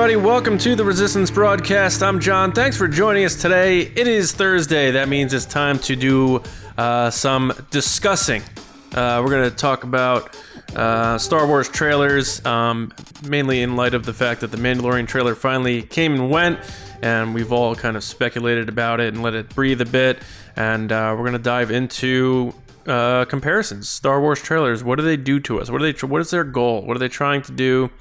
everybody. Welcome to the Resistance Broadcast. I'm John. Thanks for joining us today. It is Thursday. That means it's time to do some discussing. We're going to talk about Star Wars trailers, mainly in light of the fact that the Mandalorian trailer finally came and went, and we've all kind of speculated about it and let it breathe a bit. And we're going to dive into comparisons. Star Wars trailers. What do they do to us? What is their goal? What are they trying to do?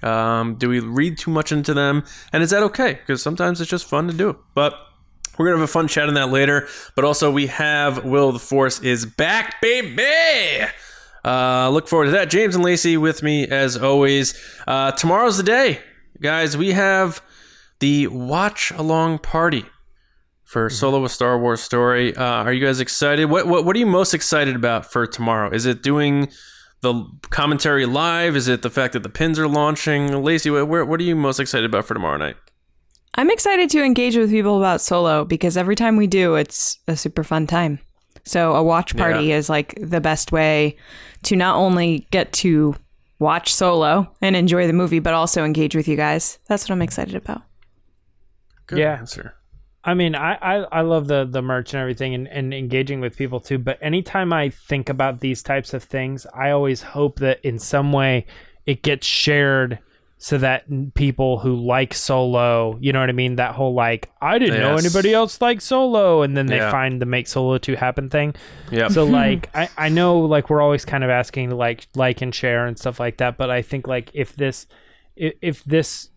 Do we read too much into them? And is that okay? Because sometimes it's just fun to do. But we're going to have a fun chat on that later. But also we have Will the Force is back, baby! Look forward to that. James and Lacey with me as always. Tomorrow's the day. Guys, we have the watch-along party for Solo: A Star Wars Story. Are you guys excited? What are you most excited about for tomorrow? Is it doing the commentary live? Is it the fact that the pins are launching? Lacey, what are you most excited about for tomorrow night? I'm excited to engage with people about Solo because every time we do, it's a super fun time. So a watch party is like the best way to not only get to watch Solo and enjoy the movie, but also engage with you guys. That's what I'm excited about. Good answer. I mean, I love the merch and everything and engaging with people too. But anytime I think about these types of things, I always hope that in some way it gets shared so that people who like Solo, you know what I mean? That whole like, I didn't know anybody else liked Solo. And then they find the Make Solo 2 Happen thing. Yeah. So like, I know like we're always kind of asking to like and share and stuff like that. But I think like if this,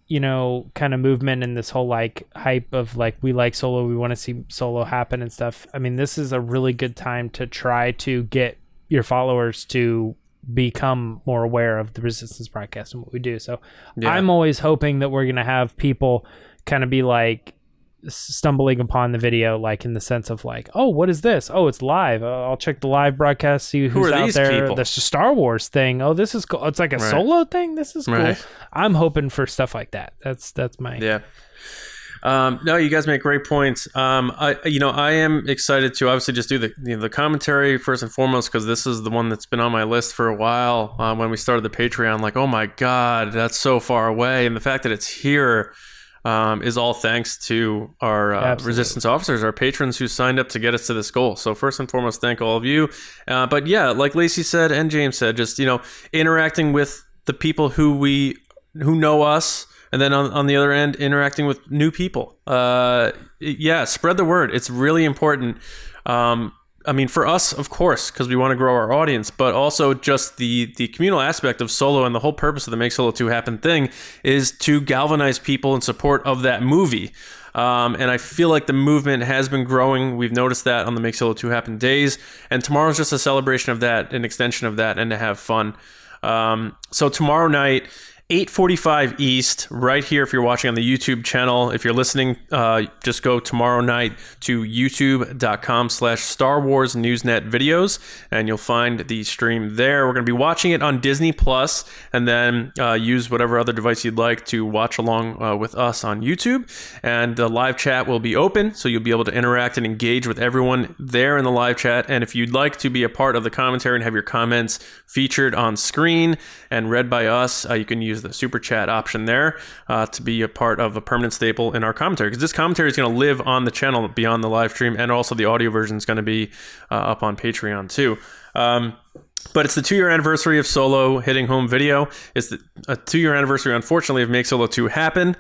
you know, kind of movement and this whole like hype of like we like Solo, we want to see Solo happen and stuff. I mean, this is a really good time to try to get your followers to become more aware of the Resistance broadcast and what we do. So I'm always hoping that we're going to have people kind of be like stumbling upon the video, like in the sense of like, oh, what is this? Oh, it's live. I'll check the live broadcast, see who's out there. People? There's a Star Wars thing. Oh, this is cool. It's like a Solo thing. This is cool. Right. I'm hoping for stuff like that. That's my no, you guys make great points. I am excited to obviously just do the commentary first and foremost, because this is the one that's been on my list for a while. When we started the Patreon, like, oh my God, that's so far away, and the fact that it's here is all thanks to our Resistance officers, our patrons who signed up to get us to this goal. So first and foremost, thank all of you. But yeah, like Lacey said and James said, just interacting with the people who know us. And then on the other end, interacting with new people. Spread the word. It's really important. I mean, for us, of course, because we want to grow our audience, but also just the communal aspect of Solo, and the whole purpose of the Make Solo 2 Happen thing is to galvanize people in support of that movie. And I feel like the movement has been growing. We've noticed that on the Make Solo 2 Happen days. And tomorrow's just a celebration of that, an extension of that, and to have fun. So tomorrow night, 8:45 East, right here if you're watching on the YouTube channel. If you're listening, just go tomorrow night to youtube.com/Star Wars Newsnet videos, and you'll find the stream there. We're going to be watching it on Disney Plus, and then use whatever other device you'd like to watch along with us on YouTube. And the live chat will be open, so you'll be able to interact and engage with everyone there in the live chat. And if you'd like to be a part of the commentary and have your comments featured on screen and read by us, you can use the super chat option there to be a part of a permanent staple in our commentary, because this commentary is going to live on the channel beyond the live stream, and also the audio version is going to be up on Patreon too. But it's the 2-year anniversary of Solo hitting home video. It's a 2-year anniversary, unfortunately, of Make Solo 2 Happen.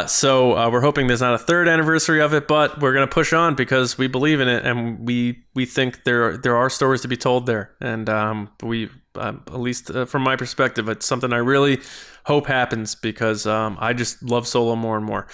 So we're hoping there's not a 3rd anniversary of it, but we're going to push on because we believe in it, and we think there are stories to be told there. And at least from my perspective, it's something I really hope happens, because I just love Solo more and more.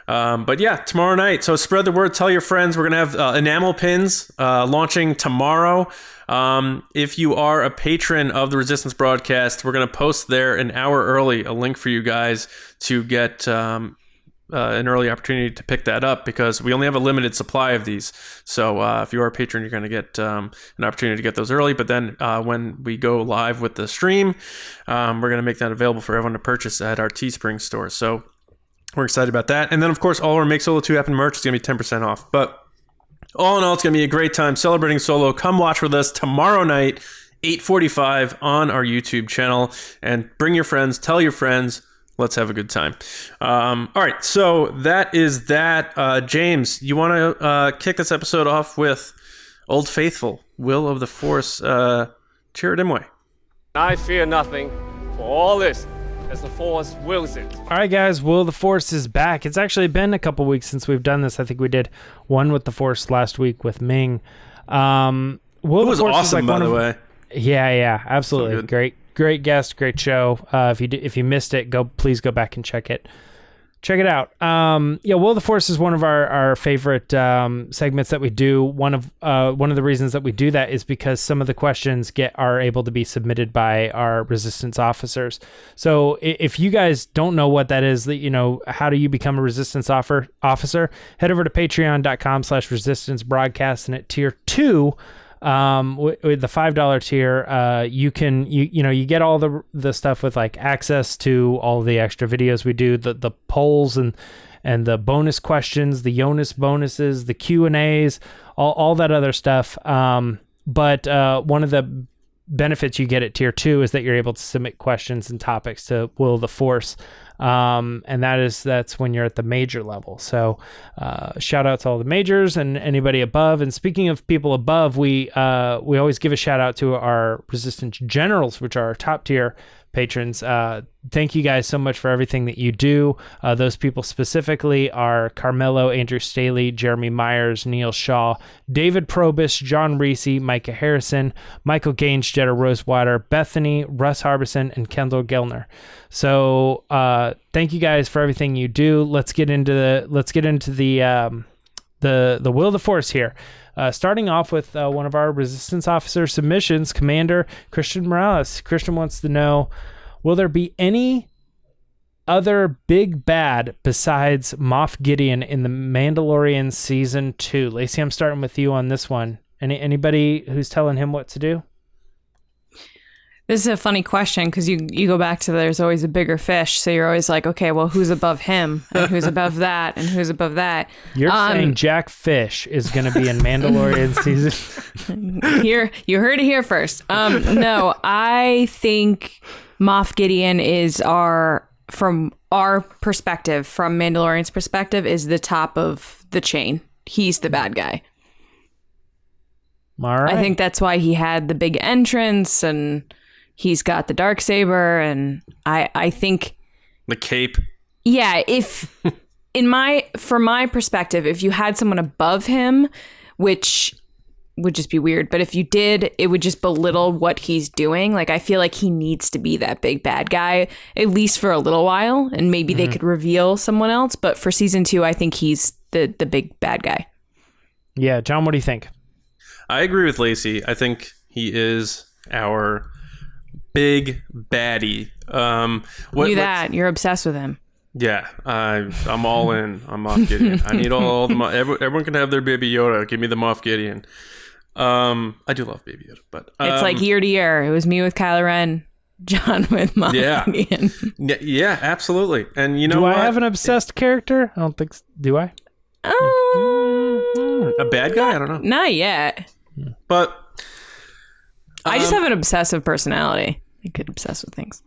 But yeah, tomorrow night. So spread the word, tell your friends. We're going to have enamel pins launching tomorrow. If you are a patron of the Resistance broadcast, we're going to post there an hour early a link for you guys to get an early opportunity to pick that up, because we only have a limited supply of these. So if you are a patron, you're going to get an opportunity to get those early. But then when we go live with the stream, we're going to make that available for everyone to purchase at our Teespring store. So we're excited about that. And then, of course, all our Make Solo 2 Happen merch is going to be 10% off. But all in all, it's going to be a great time celebrating Solo. Come watch with us tomorrow night, 8:45 on our YouTube channel. And bring your friends, tell your friends, let's have a good time. All right, so that is that. James, you want to kick this episode off with Old Faithful, Will of the Force, Chirrut Imwe. I fear nothing, for all this, as the Force wills it. All right, guys, Will of the Force is back. It's actually been a couple weeks since we've done this. I think we did one with the Force last week with Ming. Will It was awesome, by the way. Yeah, absolutely. So great guest, great show. If you missed it, please go back and check it. Check it out. Will of the Force is one of our favorite segments that we do. One of the reasons that we do that is because some of the questions are able to be submitted by our Resistance officers. So if you guys don't know what that is, how do you become a Resistance officer? Head over to patreon.com/resistance broadcast, and at tier 2, with the $5 tier, you get all the stuff with like access to all the extra videos we do, the polls and the bonus questions, the Jonas bonuses, the Q&As, all that other stuff. But one of the benefits you get at tier 2 is that you're able to submit questions and topics to Will of the Force. And that's when you're at the major level. So shout out to all the majors and anybody above. And speaking of people above, we always give a shout out to our Resistance Generals, which are our top tier patrons. Thank you guys so much for everything that you do. Those people specifically are Carmelo, Andrew Staley, Jeremy Myers, Neil Shaw, David Probus, John Reese, Micah Harrison, Michael Gaines, Jetta Rosewater, Bethany, Russ Harbison, and Kendall Gellner. So thank you guys for everything you do. Let's get into the Will of the Force here. Starting off with one of our Resistance officer submissions, Commander Christian Morales. Christian wants to know, will there be any other big bad besides Moff Gideon in the Mandalorian Season 2? Lacey, I'm starting with you on this one. Anybody who's telling him what to do? This is a funny question because you go back to there's always a bigger fish. So you're always like, okay, well, who's above him and who's above that and who's above that? You're saying Jack Fish is going to be in Mandalorian season? Here, you heard it here first. No, I think Moff Gideon is from our perspective, from Mandalorian's perspective, is the top of the chain. He's the bad guy. All right. I think that's why he had the big entrance and he's got the Darksaber, and I think the cape. Yeah, from my perspective, if you had someone above him, which would just be weird, but if you did, it would just belittle what he's doing. Like, I feel like he needs to be that big bad guy, at least for a little while, and maybe they could reveal someone else. But for season 2, I think he's the big bad guy. Yeah, John, what do you think? I agree with Lacey. I think he is our big baddie. You're obsessed with him. Yeah, I'm all in. I'm Moff Gideon. I need all the everyone can have their Baby Yoda. Give me the Moff Gideon. I do love Baby Yoda, but it's like year to year. It was me with Kylo Ren, John with Moff Gideon. Yeah, absolutely. And you know, do I have an obsessed character? I don't think. Do I? A bad guy? I don't know. Not yet. But I just have an obsessive personality. I could obsess with things.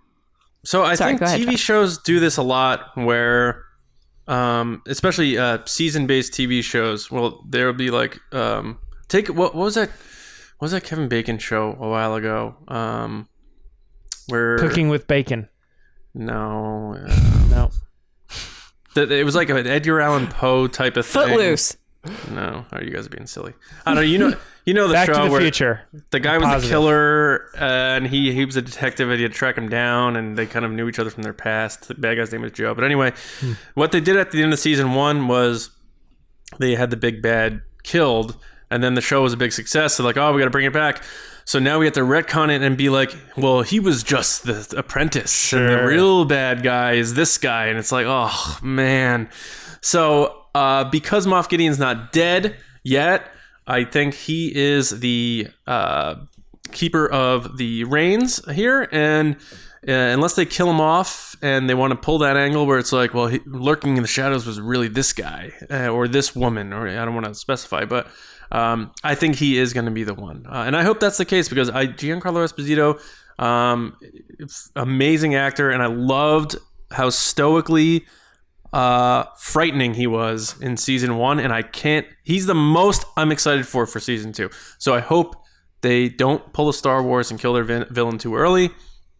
So I think TV shows do this a lot where, especially season-based TV shows, well, there'll be like, what was that? What was that Kevin Bacon show a while ago? Where Cooking with Bacon. No. No. It was like an Edgar Allan Poe type of thing. Footloose. No, you guys are being silly. I don't know. You know the Back show to the where Future. The guy was the killer, and he was a detective, and he had to track him down, and they kind of knew each other from their past. The bad guy's name was Joe. But anyway, what they did at the end of season 1 was they had the big bad killed, and then the show was a big success. So like, oh, we got to bring it back. So now we have to retcon it and be like, well, he was just the apprentice, sure, and the real bad guy is this guy, and it's like, oh man. So because Moff Gideon's not dead yet, I think he is the keeper of the reins here, and unless they kill him off and they want to pull that angle where it's like, well, lurking in the shadows was really this guy or this woman, or I don't want to specify, but I think he is going to be the one, and I hope that's the case because Giancarlo Esposito, amazing actor, and I loved how stoically frightening he was in season 1, and he's the most I'm excited for season 2. So I hope they don't pull a Star Wars and kill their villain too early.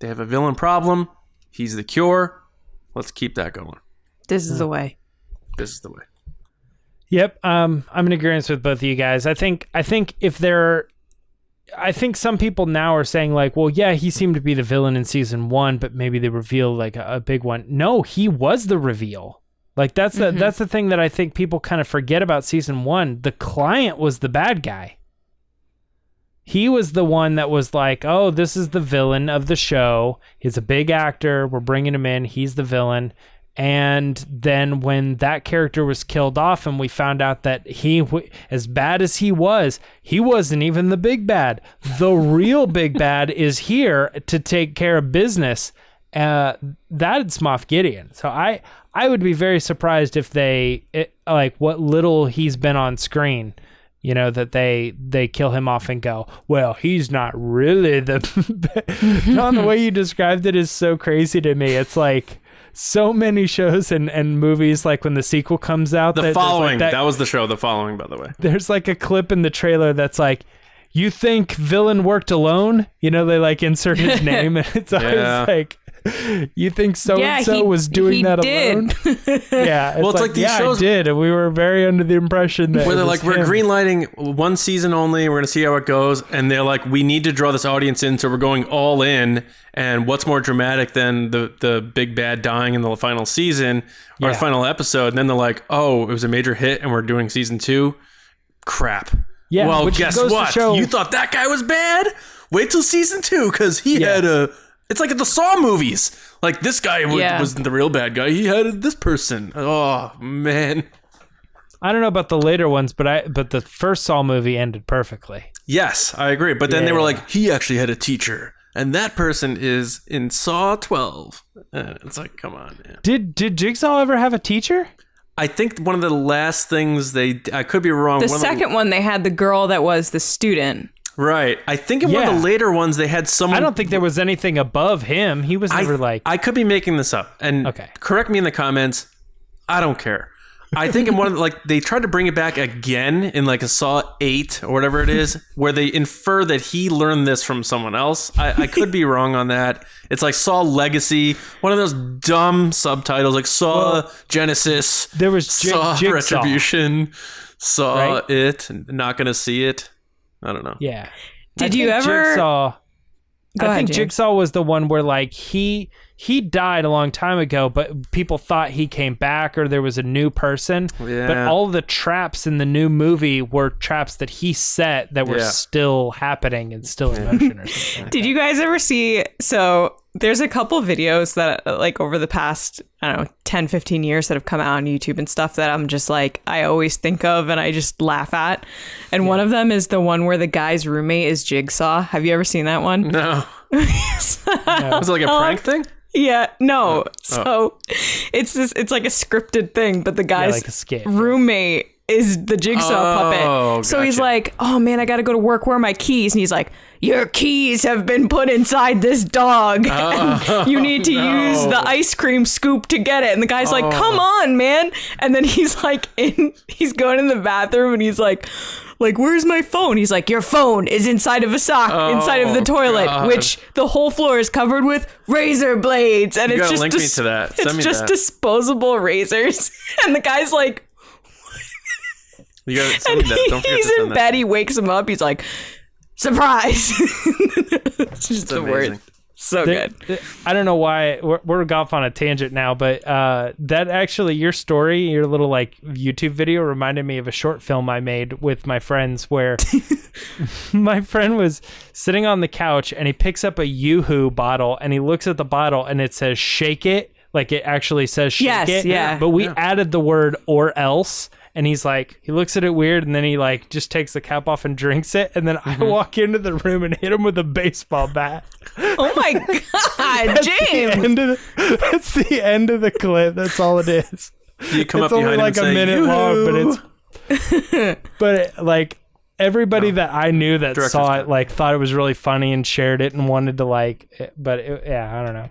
They have a villain problem. He's the cure. Let's keep that going. This is the way. This is the way. Yep. I'm in agreement with both of you guys. I think some people now are saying like, well, yeah, he seemed to be the villain in season 1, but maybe they reveal like a big one. No, he was the reveal. Like that's the thing that I think people kind of forget about season 1. The client was the bad guy. He was the one that was like, oh, this is the villain of the show. He's a big actor. We're bringing him in. He's the villain. And then when that character was killed off and we found out that as bad as he wasn't even the big bad. The real big bad is here to take care of business. That's Moff Gideon. So I would be very surprised if like what little he's been on screen, you know, that they kill him off and go, well, he's not really the... John, the way you described it is so crazy to me. It's like... So many shows and movies, like when the sequel comes out. The Following, like that was the show, The Following, by the way. There's like a clip in the trailer that's like, you think villain worked alone? You know, they like insert his name and it's always like, you think so-and-so was doing that alone? Yeah. Well, it's like these shows... I did, and we were very under the impression that... Where they're like, we're greenlighting one season only, we're going to see how it goes, and they're like, we need to draw this audience in, so we're going all in, and what's more dramatic than the big bad dying in the final season, or the final episode, and then they're like, oh, it was a major hit, and we're doing season 2? Crap. Yeah, well, guess what? You thought that guy was bad? Wait till season 2, because he had a... It's like the Saw movies. Like, this guy wasn't the real bad guy. He had this person. Oh, man. I don't know about the later ones, but the first Saw movie ended perfectly. Yes, I agree. But then they were like, he actually had a teacher. And that person is in Saw 12. It's like, come on, man. Did Jigsaw ever have a teacher? I think one of the last things I could be wrong. The second one, they had the girl that was the student. Right. I think in one of the later ones, they had someone... I don't think there was anything above him. He was never I could be making this up. And correct me in the comments. I don't care. I think in one of they tried to bring it back again in like a Saw 8 or whatever it is, where they infer that he learned this from someone else. I could be wrong on that. It's like Saw Legacy, one of those dumb subtitles, like Saw Genesis. There was Saw Jigsaw. Retribution, Saw It, Not Gonna See It. I don't know. Yeah. Did you ever... Jigsaw... Go ahead, James. Jigsaw was the one where like he died a long time ago, but people thought he came back or there was a new person. Yeah. But all the traps in the new movie were traps that he set that were still happening and still in motion or something. Like Did you guys ever see... So there's a couple videos that like over the past, I don't know, 10, 15 years that have come out on YouTube and stuff that I'm just like, I always think of and I just laugh at. And one of them is the one where the guy's roommate is Jigsaw. Have you ever seen that one? No. Was it like a prank thing? Yeah, no. So it's like a scripted thing, but the guy's like a skit, roommate is the Jigsaw puppet. So he's like, oh man, I gotta go to work. Where are my keys? And he's like, your keys have been put inside this dog. You need to use the ice cream scoop to get it. And the guy's like, come on, man. And then he's like, he's going in the bathroom and he's like, where's my phone? He's like, your phone is inside of a sock, inside of the toilet, which the whole floor is covered with razor blades. And it's just link me to that. Send it's me just that. Disposable razors. And the guy's like, you gotta send me that. Don't forget he's to send in bed. He wakes him up. He's like, surprise. It's just the word. So good. I don't know why we're off on a tangent now, but that actually, your story, your little like YouTube video reminded me of a short film I made with my friends where my friend was sitting on the couch and he picks up a Yoo-hoo bottle and he looks at the bottle and it says shake it. Like it actually says shake it. Yeah. But we added the word or else. And he's like, he looks at it weird, and then he like just takes the cap off and drinks it. And then I walk into the room and hit him with a baseball bat. Oh my God, James! That's the end of the clip. That's all it is. You come it's up only behind like him a and say, minute long, but it's like everybody that I knew that saw it like thought it was really funny and shared it and wanted to like. I don't know.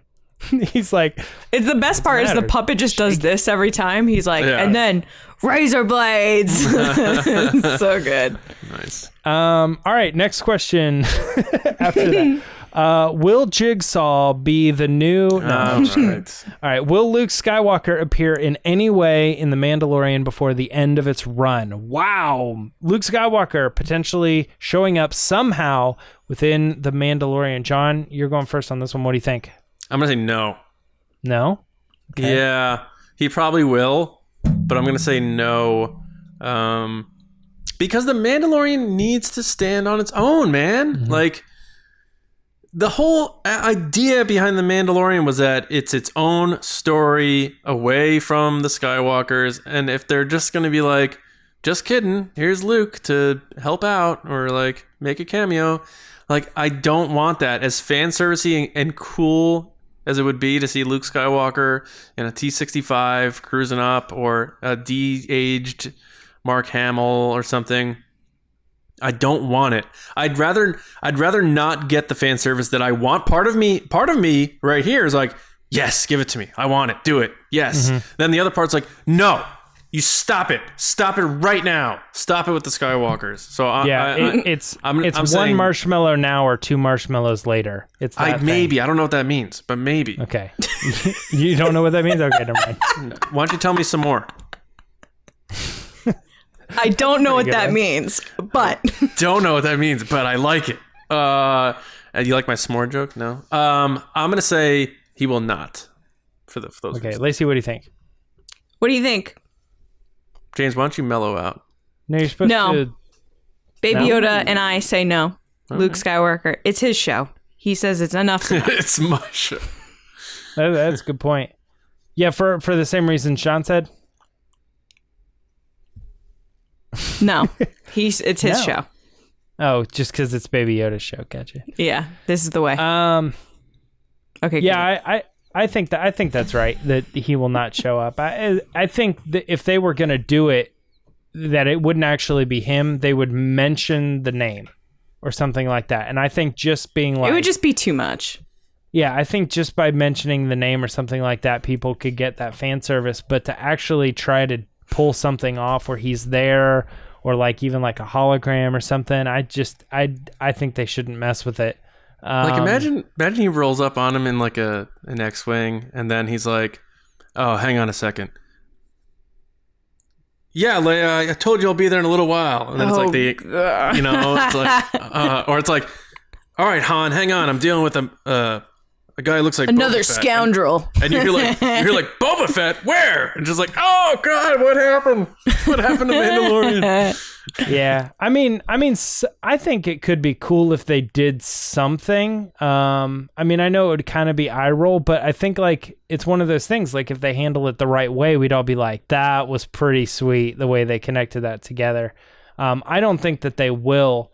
He's like, it's the best part is the puppet just does this every time. He's like, and then razor blades. So good. Nice. All right, next question. After that. Will Jigsaw be the new... No. Right. All right. Will Luke Skywalker appear in any way in The Mandalorian before the end of its run? Wow. Luke Skywalker potentially showing up somehow within The Mandalorian. John, you're going first on this one. What do you think? I'm going to say no. No? Okay. Yeah, he probably will, but I'm going to say no. Because The Mandalorian needs to stand on its own, man. Mm-hmm. Like... The whole idea behind The Mandalorian was that it's its own story away from the Skywalkers. And if they're just going to be like, just kidding, here's Luke to help out or like make a cameo. Like, I don't want that. As fan servicey and cool as it would be to see Luke Skywalker in a T-65 cruising up or a de-aged Mark Hamill or something. I don't want it. I'd rather not get the fan service that I want. Part of me right here is like, yes, give it to me. I want it. Do it. Yes. Mm-hmm. Then the other part's like, no, you stop it. Stop it right now. Stop it with the Skywalkers. So it's one saying, marshmallow now or 2 marshmallows later. It's that maybe. I don't know what that means, but maybe. Okay. You don't know what that means? Okay, never mind. Why don't you tell me some more? I don't know what that means, but... Don't know what that means, but I like it. You like my s'more joke? No? I'm going to say he will not. For those Okay, reasons. Lacey, what do you think? What do you think? James, why don't you mellow out? No, you're supposed to... Baby Yoda and I say no. Okay. Luke Skywalker. It's his show. He says it's enough. It's my show. That's a good point. Yeah, for the same reason Sean said. No, it's his show. Oh, just because it's Baby Yoda's show. Gotcha. Yeah, this is the way. Okay. Yeah, I think that's right. That he will not show up. I think that if they were gonna do it, that it wouldn't actually be him. They would mention the name or something like that. And I think just being like, it would just be too much. Yeah, I think just by mentioning the name or something like that, people could get that fan service. But to actually try to pull something off where he's there or like even like a hologram or something, I think they shouldn't mess with it. Like imagine he rolls up on him in like an X-wing and then he's like, oh, hang on a second. Yeah, Leia, I told you I'll be there in a little while. And then it's like it's like, or it's like, all right, Han, hang on. I'm dealing with a guy who looks like another Boba Fett. Scoundrel. And you're like, Boba Fett, where? And just like, oh God, what happened? What happened to Mandalorian? Yeah, I mean, I think it could be cool if they did something. I mean, I know it would kind of be eye roll, but I think like it's one of those things. Like if they handle it the right way, we'd all be like, that was pretty sweet the way they connected that together. I don't think that they will.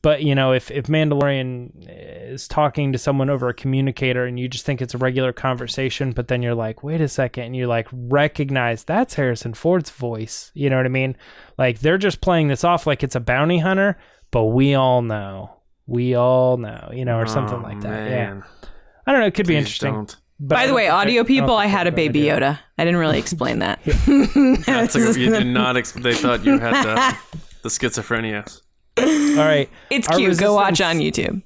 But, you know, if Mandalorian is talking to someone over a communicator and you just think it's a regular conversation, but then you're like, wait a second, and you like recognize that's Harrison Ford's voice. You know what I mean? Like they're just playing this off like it's a bounty hunter, but we all know, you know, or something like that. Man. Yeah. I don't know. It could be interesting. By the way, audio people, I had a Baby Yoda. I didn't really explain that. You did not. They thought you had the schizophrenia. All right. It's cute. Go watch on YouTube.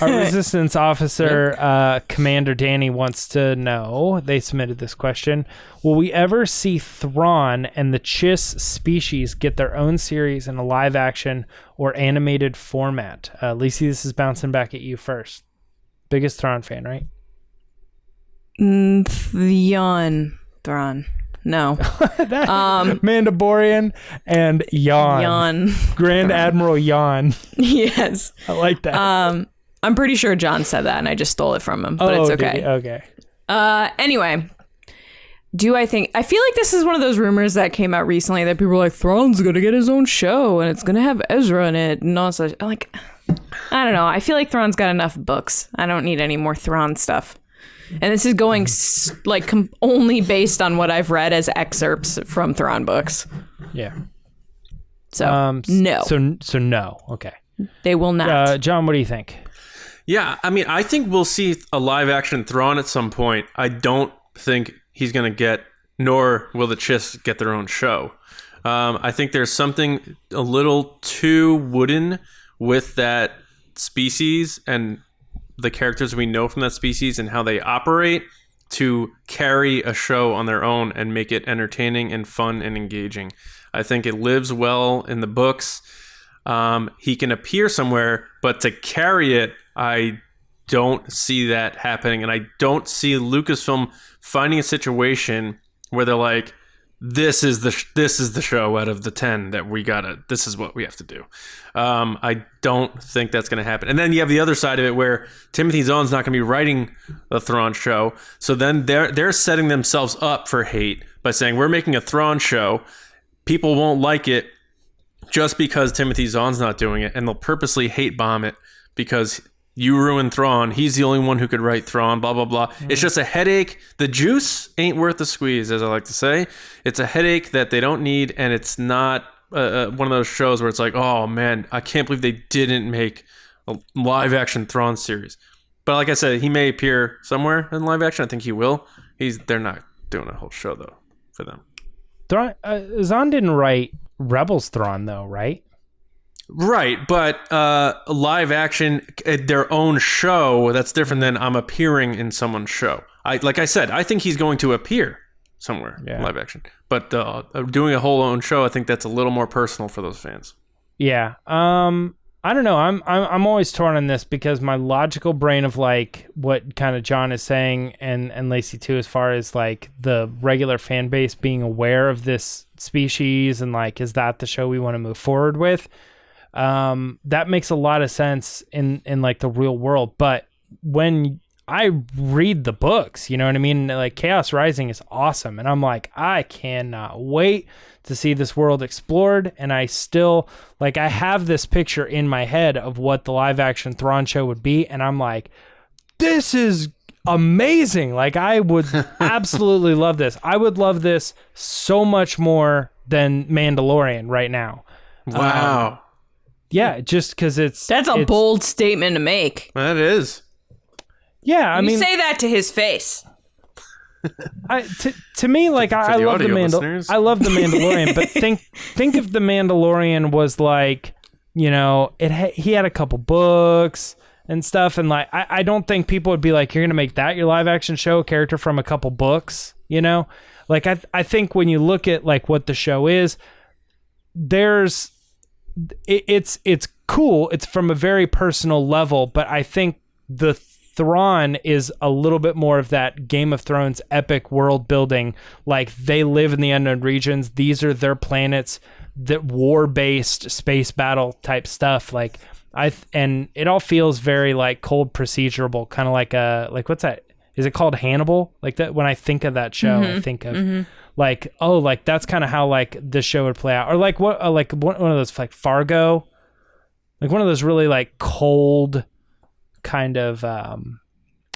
Our resistance officer, Commander Danny, wants to know, they submitted this question, will we ever see Thrawn and the Chiss-species get their own series in a live action or animated format? Lacey, this is bouncing back at you first. Biggest Thrawn fan, right? Thrawn. No. Mandalorian and Yon. Grand Admiral Yon. Yes. I like that. I'm pretty sure John said that and I just stole it from him, but it's okay. Okay. Anyway, I feel like this is one of those rumors that came out recently that people were like, Thrawn's going to get his own show and it's going to have Ezra in it and all such. Like, I don't know. I feel like Thrawn's got enough books. I don't need any more Thrawn stuff. And this is going like only based on what I've read as excerpts from Thrawn books. Yeah. So no. So no. Okay. They will not. John, what do you think? Yeah, I mean, I think we'll see a live action Thrawn at some point. I don't think he's going to get, nor will the Chiss get their own show. I think there's something a little too wooden with that species and the characters we know from that species and how they operate to carry a show on their own and make it entertaining and fun and engaging. I think it lives well in the books. He can appear somewhere, but to carry it, I don't see that happening. And I don't see Lucasfilm finding a situation where they're like, this is the show out of the 10 that this is what we have to do. I don't think that's going to happen. And then you have the other side of it where Timothy Zahn's not going to be writing the Thrawn show. So then they're setting themselves up for hate by saying, we're making a Thrawn show. People won't like it just because Timothy Zahn's not doing it. And they'll purposely hate bomb it because you ruined Thrawn. He's the only one who could write Thrawn, blah, blah, blah. It's just a headache. The juice ain't worth the squeeze, as I like to say. It's a headache that they don't need, and it's not one of those shows where it's like, oh, man, I can't believe they didn't make a live-action Thrawn series. But like I said, he may appear somewhere in live action. I think he will. They're not doing a whole show, though, for them. Thrawn, Zahn didn't write Rebels Thrawn, though, right? Right, but live action, their own show, that's different than I'm appearing in someone's show. Like I said, I think he's going to appear somewhere in live action. But doing a whole own show, I think that's a little more personal for those fans. Yeah. I don't know. I'm always torn on this because my logical brain of like what kind of John is saying and Lacey too, as far as like the regular fan base being aware of this species and like, is that the show we want to move forward with? That makes a lot of sense in like the real world. But when I read the books, you know what I mean? Like Chaos Rising is awesome. And I'm like, I cannot wait to see this world explored. And I still like, I have this picture in my head of what the live action Thrawn show would be. And I'm like, this is amazing. Like I would absolutely love this. I would love this so much more than Mandalorian right now. Wow. Yeah, just because that's a bold statement to make. That is. Yeah, I mean, say that to his face. To me, like I love the Mandalorian, but think if the Mandalorian was like, you know, he had a couple books and stuff, and like I don't think people would be like, you're gonna make that your live action show, a character from a couple books, you know? Like I think when you look at like what the show is, it's cool. It's from a very personal level, but I think the Thrawn is a little bit more of that Game of Thrones epic world building. Like they live in the unknown regions. These are their planets, that war-based space battle type stuff. Like and it all feels very like cold procedural, kind of like what's that? Is it called Hannibal? Like that. When I think of that show, I think of like, oh, like that's kind of how like the show would play out, or like what, like one of those like Fargo, like one of those really like cold, kind of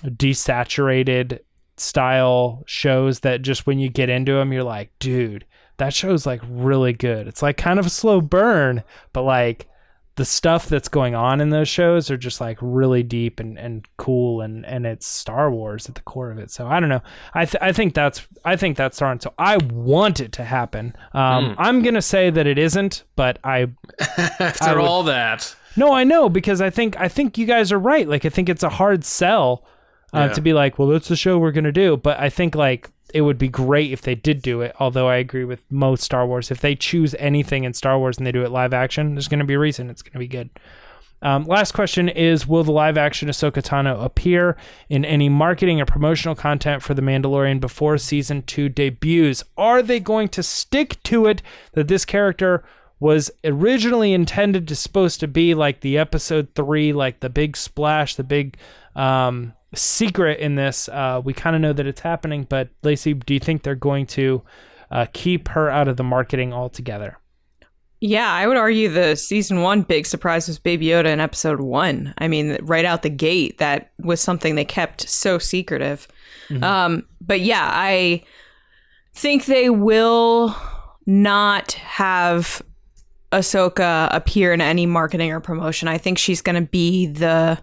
desaturated style shows that just when you get into them, you're like, dude, that show's like really good. It's like kind of a slow burn, but like the stuff that's going on in those shows are just like really deep and cool, and it's Star Wars at the core of it. So I don't know. I think that's Thrawn. So I want it to happen. I'm gonna say that it isn't, but after all that. No, I know, because I think you guys are right. Like I think it's a hard sell to be like, well, that's the show we're gonna do. But I think like it would be great if they did do it. Although I agree with most Star Wars, if they choose anything in Star Wars and they do it live action, there's going to be a reason it's going to be good. Last question is, will the live action Ahsoka Tano appear in any marketing or promotional content for The Mandalorian before season 2 debuts? Are they going to stick to it that this character was originally intended to supposed to be like the episode 3, like the big splash, the big secret in this? We kind of know that it's happening, but Lacey, do you think they're going to keep her out of the marketing altogether? Yeah, I would argue the season 1 big surprise was Baby Yoda in episode 1. I mean, right out the gate, that was something they kept so secretive. But yeah, I think they will not have Ahsoka appear in any marketing or promotion. I think she's going to be the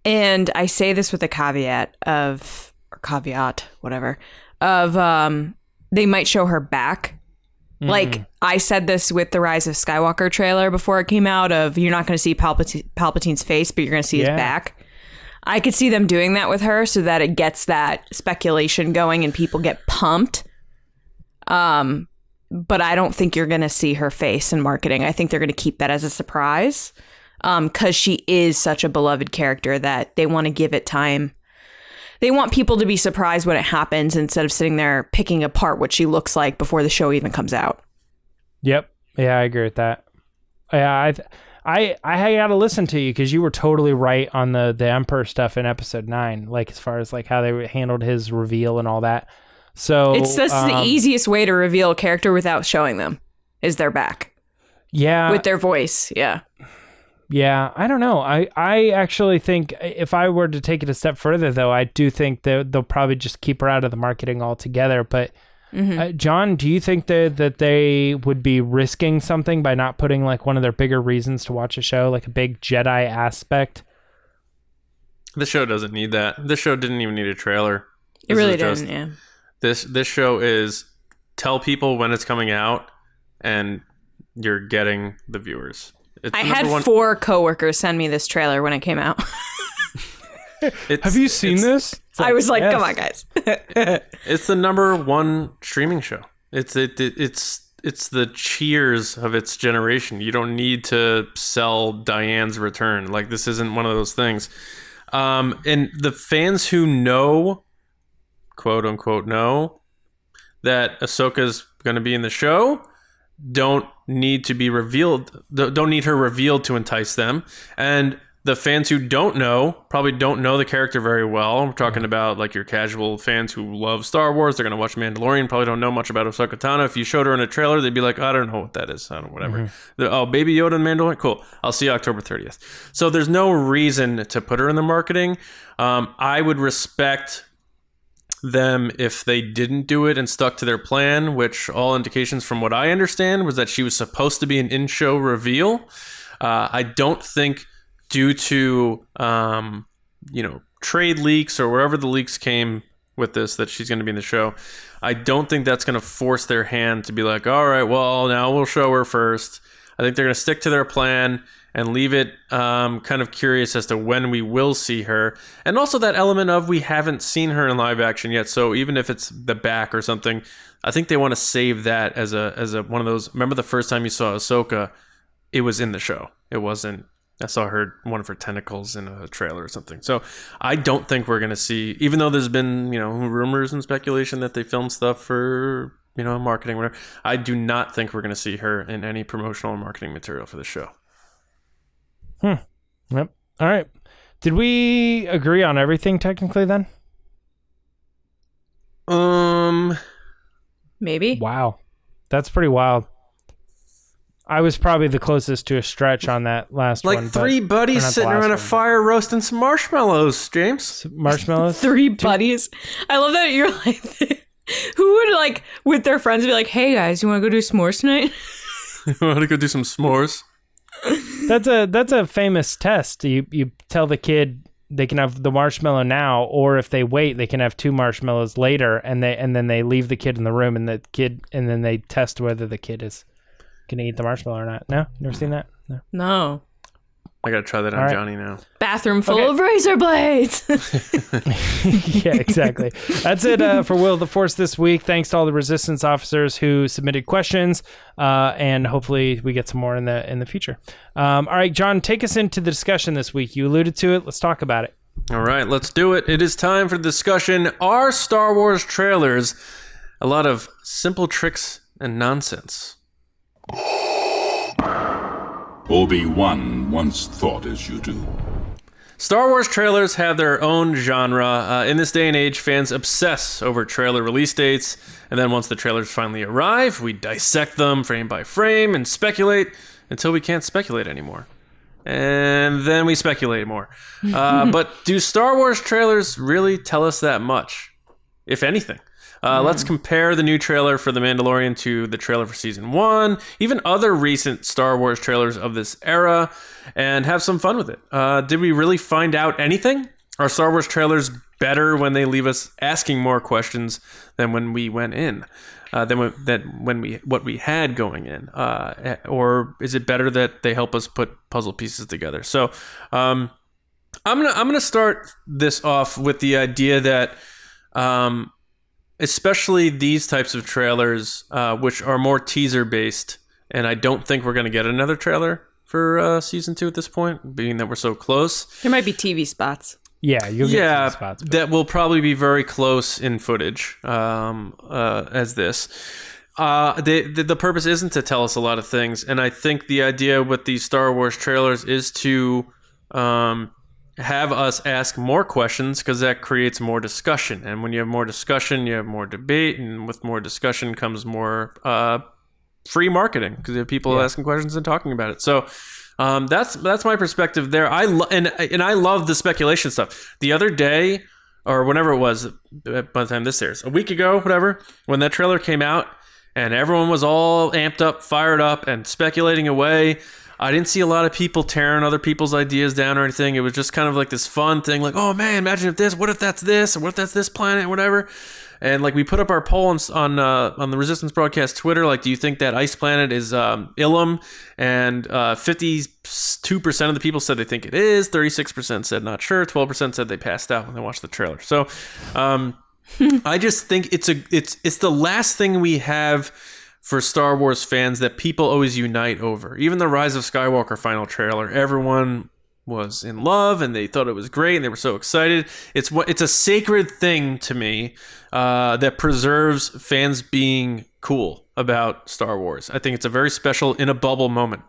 And I say this with a caveat of, or caveat, whatever, of they might show her back. Like, I said this with the Rise of Skywalker trailer before it came out of, you're not going to see Palpatine's face, but you're going to see his back. I could see them doing that with her so that it gets that speculation going and people get pumped. But I don't think you're going to see her face in marketing. I think they're going to keep that as a surprise because she is such a beloved character that they want to give it time. They want people to be surprised when it happens instead of sitting there picking apart what she looks like before the show even comes out. Yep. Yeah, I agree with that. Yeah, I got to listen to you because you were totally right on the Emperor stuff in episode 9, like as far as like how they handled his reveal and all that. So it's just the easiest way to reveal a character without showing them is their back. Yeah. With their voice. Yeah. Yeah, I don't know. I actually think if I were to take it a step further, though, I do think that they'll probably just keep her out of the marketing altogether. But John, do you think that they would be risking something by not putting like one of their bigger reasons to watch a show, like a big Jedi aspect? The show doesn't need that. This show didn't even need a trailer. It really didn't, yeah. This show is tell people when it's coming out and you're getting the viewers. I had 4 coworkers send me this trailer when it came out. Have you seen this? I was like, come on, guys. It's the #1 streaming show. It's the Cheers of its generation. You don't need to sell Diane's return. Like, this isn't one of those things. And the fans who know, quote unquote, know that Ahsoka's going to be in the show don't need to be revealed, don't need her revealed to entice them. And the fans who don't know probably don't know the character very well. We're talking about like your casual fans who love Star Wars. They're going to watch Mandalorian, probably don't know much about Ahsoka Tano. If you showed her in a trailer, they'd be like, I don't know what that is. I don't, whatever. Oh, Baby Yoda and Mandalorian? Cool. I'll see you October 30th. So there's no reason to put her in the marketing. I would respect them if they didn't do it and stuck to their plan, which all indications from what I understand was that she was supposed to be an in-show reveal. I don't think due to trade leaks or wherever the leaks came with this that she's going to be in the show. I don't think that's going to force their hand to be like, all right, well, now we'll show her first. I think they're going to stick to their plan and leave it kind of curious as to when we will see her. And also that element of we haven't seen her in live action yet. So even if it's the back or something, I think they want to save that as a one of those. Remember the first time you saw Ahsoka, it was in the show. It wasn't, I saw one of her tentacles in a trailer or something. So I don't think we're going to see, even though there's been, rumors and speculation that they filmed stuff for, marketing, whatever. I do not think we're going to see her in any promotional or marketing material for the show. Yep. All right. Did we agree on everything technically then? Maybe. Wow. That's pretty wild. I was probably the closest to a stretch on that last one. Like 3 buddies sitting around a fire roasting some marshmallows, James. Marshmallows? 3 buddies. I love that you're like, who would like with their friends be like, hey guys, you want to go do s'mores tonight? You want to go do some s'mores? That's a famous test. You tell the kid they can have the marshmallow now, or if they wait, they can have 2 marshmallows later, and then they leave the kid in the room, and then they test whether the kid is gonna eat the marshmallow or not. No, never seen that. No. I gotta try that on Johnny now. Bathroom full of razor blades. Yeah, exactly. That's it for Will of the Force this week. Thanks to all the Resistance officers who submitted questions, and hopefully we get some more in the future. All right, John, take us into the discussion this week. You alluded to it. Let's talk about it. All right, let's do it. It is time for the discussion. Are Star Wars trailers a lot of simple tricks and nonsense? Obi-Wan once thought as you do. Star Wars trailers have their own genre. In this day and age, fans obsess over trailer release dates, and then once the trailers finally arrive, we dissect them frame by frame and speculate until we can't speculate anymore. And then we speculate more. But do Star Wars trailers really tell us that much, if anything? Let's compare the new trailer for The Mandalorian to the trailer for Season 1, even other recent Star Wars trailers of this era, and have some fun with it. Did we really find out anything? Are Star Wars trailers better when they leave us asking more questions than when we went in? What we had going in, or is it better that they help us put puzzle pieces together? So, I'm gonna start this off with the idea that, especially these types of trailers, which are more teaser based, and I don't think we're gonna get another trailer for season 2 at this point, being that we're so close. There might be TV spots. Yeah, you'll get spots. That will probably be very close in footage as this. The purpose isn't to tell us a lot of things, and I think the idea with these Star Wars trailers is to have us ask more questions, because that creates more discussion. And when you have more discussion, you have more debate, and with more discussion comes more free marketing, because you have people asking questions and talking about it. So that's my perspective there. I love the speculation stuff. The other day, or whenever it was, by the time this airs, a week ago, whatever, when that trailer came out and everyone was all amped up, fired up, and speculating away, I didn't see a lot of people tearing other people's ideas down or anything. It was just kind of like this fun thing, like, oh man, imagine if this, what if that's this, or what if that's this planet, whatever. And like, we put up our poll on the Resistance Broadcast Twitter, like, do you think that ice planet is Ilum? And 52% of the people said they think it is. 36% said not sure. 12% said they passed out when they watched the trailer. So I just think it's the last thing we have for Star Wars fans that people always unite over. Even the Rise of Skywalker final trailer, everyone was in love and they thought it was great and they were so excited. It's a sacred thing to me that preserves fans being cool about Star Wars. I think it's a very special in a bubble moment.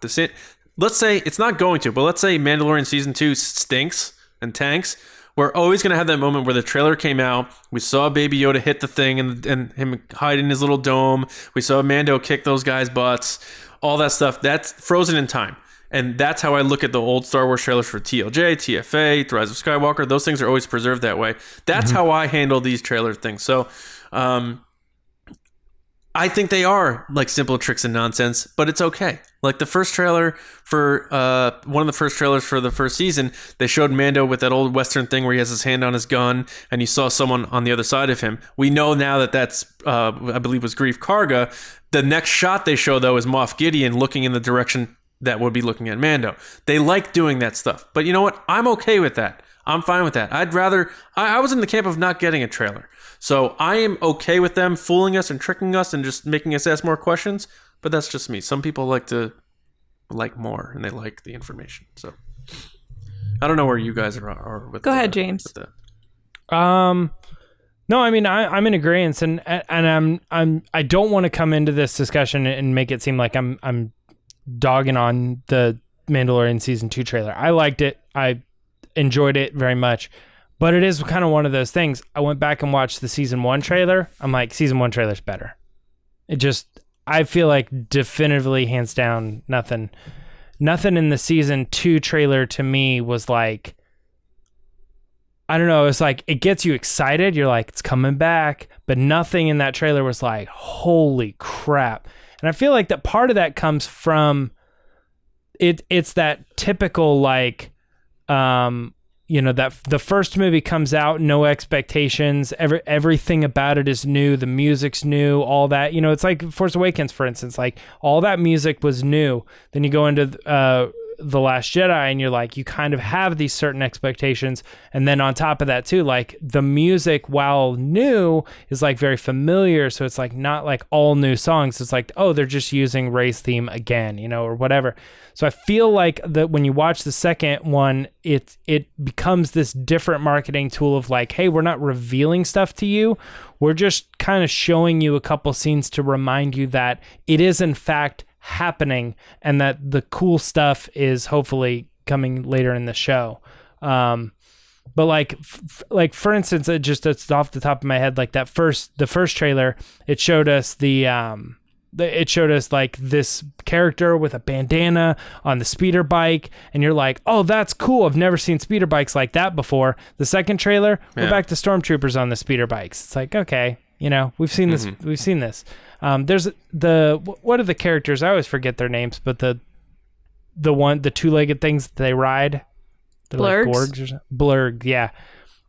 Let's say it's not going to, but let's say Mandalorian season 2 stinks and tanks. We're always going to have that moment where the trailer came out. We saw Baby Yoda hit the thing and him hide in his little dome. We saw Mando kick those guys' butts. All that stuff. That's frozen in time. And that's how I look at the old Star Wars trailers for TLJ, TFA, The Rise of Skywalker. Those things are always preserved that way. That's how I handle these trailer things. So I think they are like simple tricks and nonsense, but it's okay. Like the first trailer for one of the first trailers for the first season, they showed Mando with that old Western thing where he has his hand on his gun and you saw someone on the other side of him. We know now that that's, I believe was Grief Karga. The next shot they show, though, is Moff Gideon looking in the direction that would be looking at Mando. They like doing that stuff. But you know what? I'm okay with that. I'm fine with that. I'd rather... I was in the camp of not getting a trailer. So I am okay with them fooling us and tricking us and just making us ask more questions. But that's just me. Some people like more and they like the information. So I don't know where you guys are with. Go ahead, James. No, I mean I'm in agreement, and I don't want to come into this discussion and make it seem like I'm dogging on the Mandalorian season 2 trailer. I liked it. I enjoyed it very much, but it is kind of one of those things. I went back and watched the season 1 trailer. I'm like, season 1 trailer's better. I feel like definitively, hands down, nothing in the season 2 trailer to me was like, I don't know. It's like, it gets you excited. You're like, it's coming back, but nothing in that trailer was like, holy crap. And I feel like that part of that comes from it's that typical, like, that the first movie comes out, no expectations, everything about it is new, the music's new, all that. It's like Force Awakens, for instance, like all that music was new. Then you go into The Last Jedi and you're like, you kind of have these certain expectations. And then on top of that too, like the music, while new, is like very familiar. So it's like not like all new songs. It's like, oh, they're just using Rey's theme again, or whatever. So I feel like that when you watch the second one, it becomes this different marketing tool of like, hey, we're not revealing stuff to you. We're just kind of showing you a couple scenes to remind you that it is in fact happening and that the cool stuff is hopefully coming later in the show. But like for instance, it's off the top of my head, like the first trailer, it showed us it showed us like this character with a bandana on the speeder bike, and you're like, oh, that's cool. I've never seen speeder bikes like that before. The second trailer, we're back to stormtroopers on the speeder bikes. It's like, okay, You know, we've seen this. We've seen this. There's what are the characters? I always forget their names, but the two-legged things that they ride. They're Blurgs? like gorgs or something. Blurg, yeah.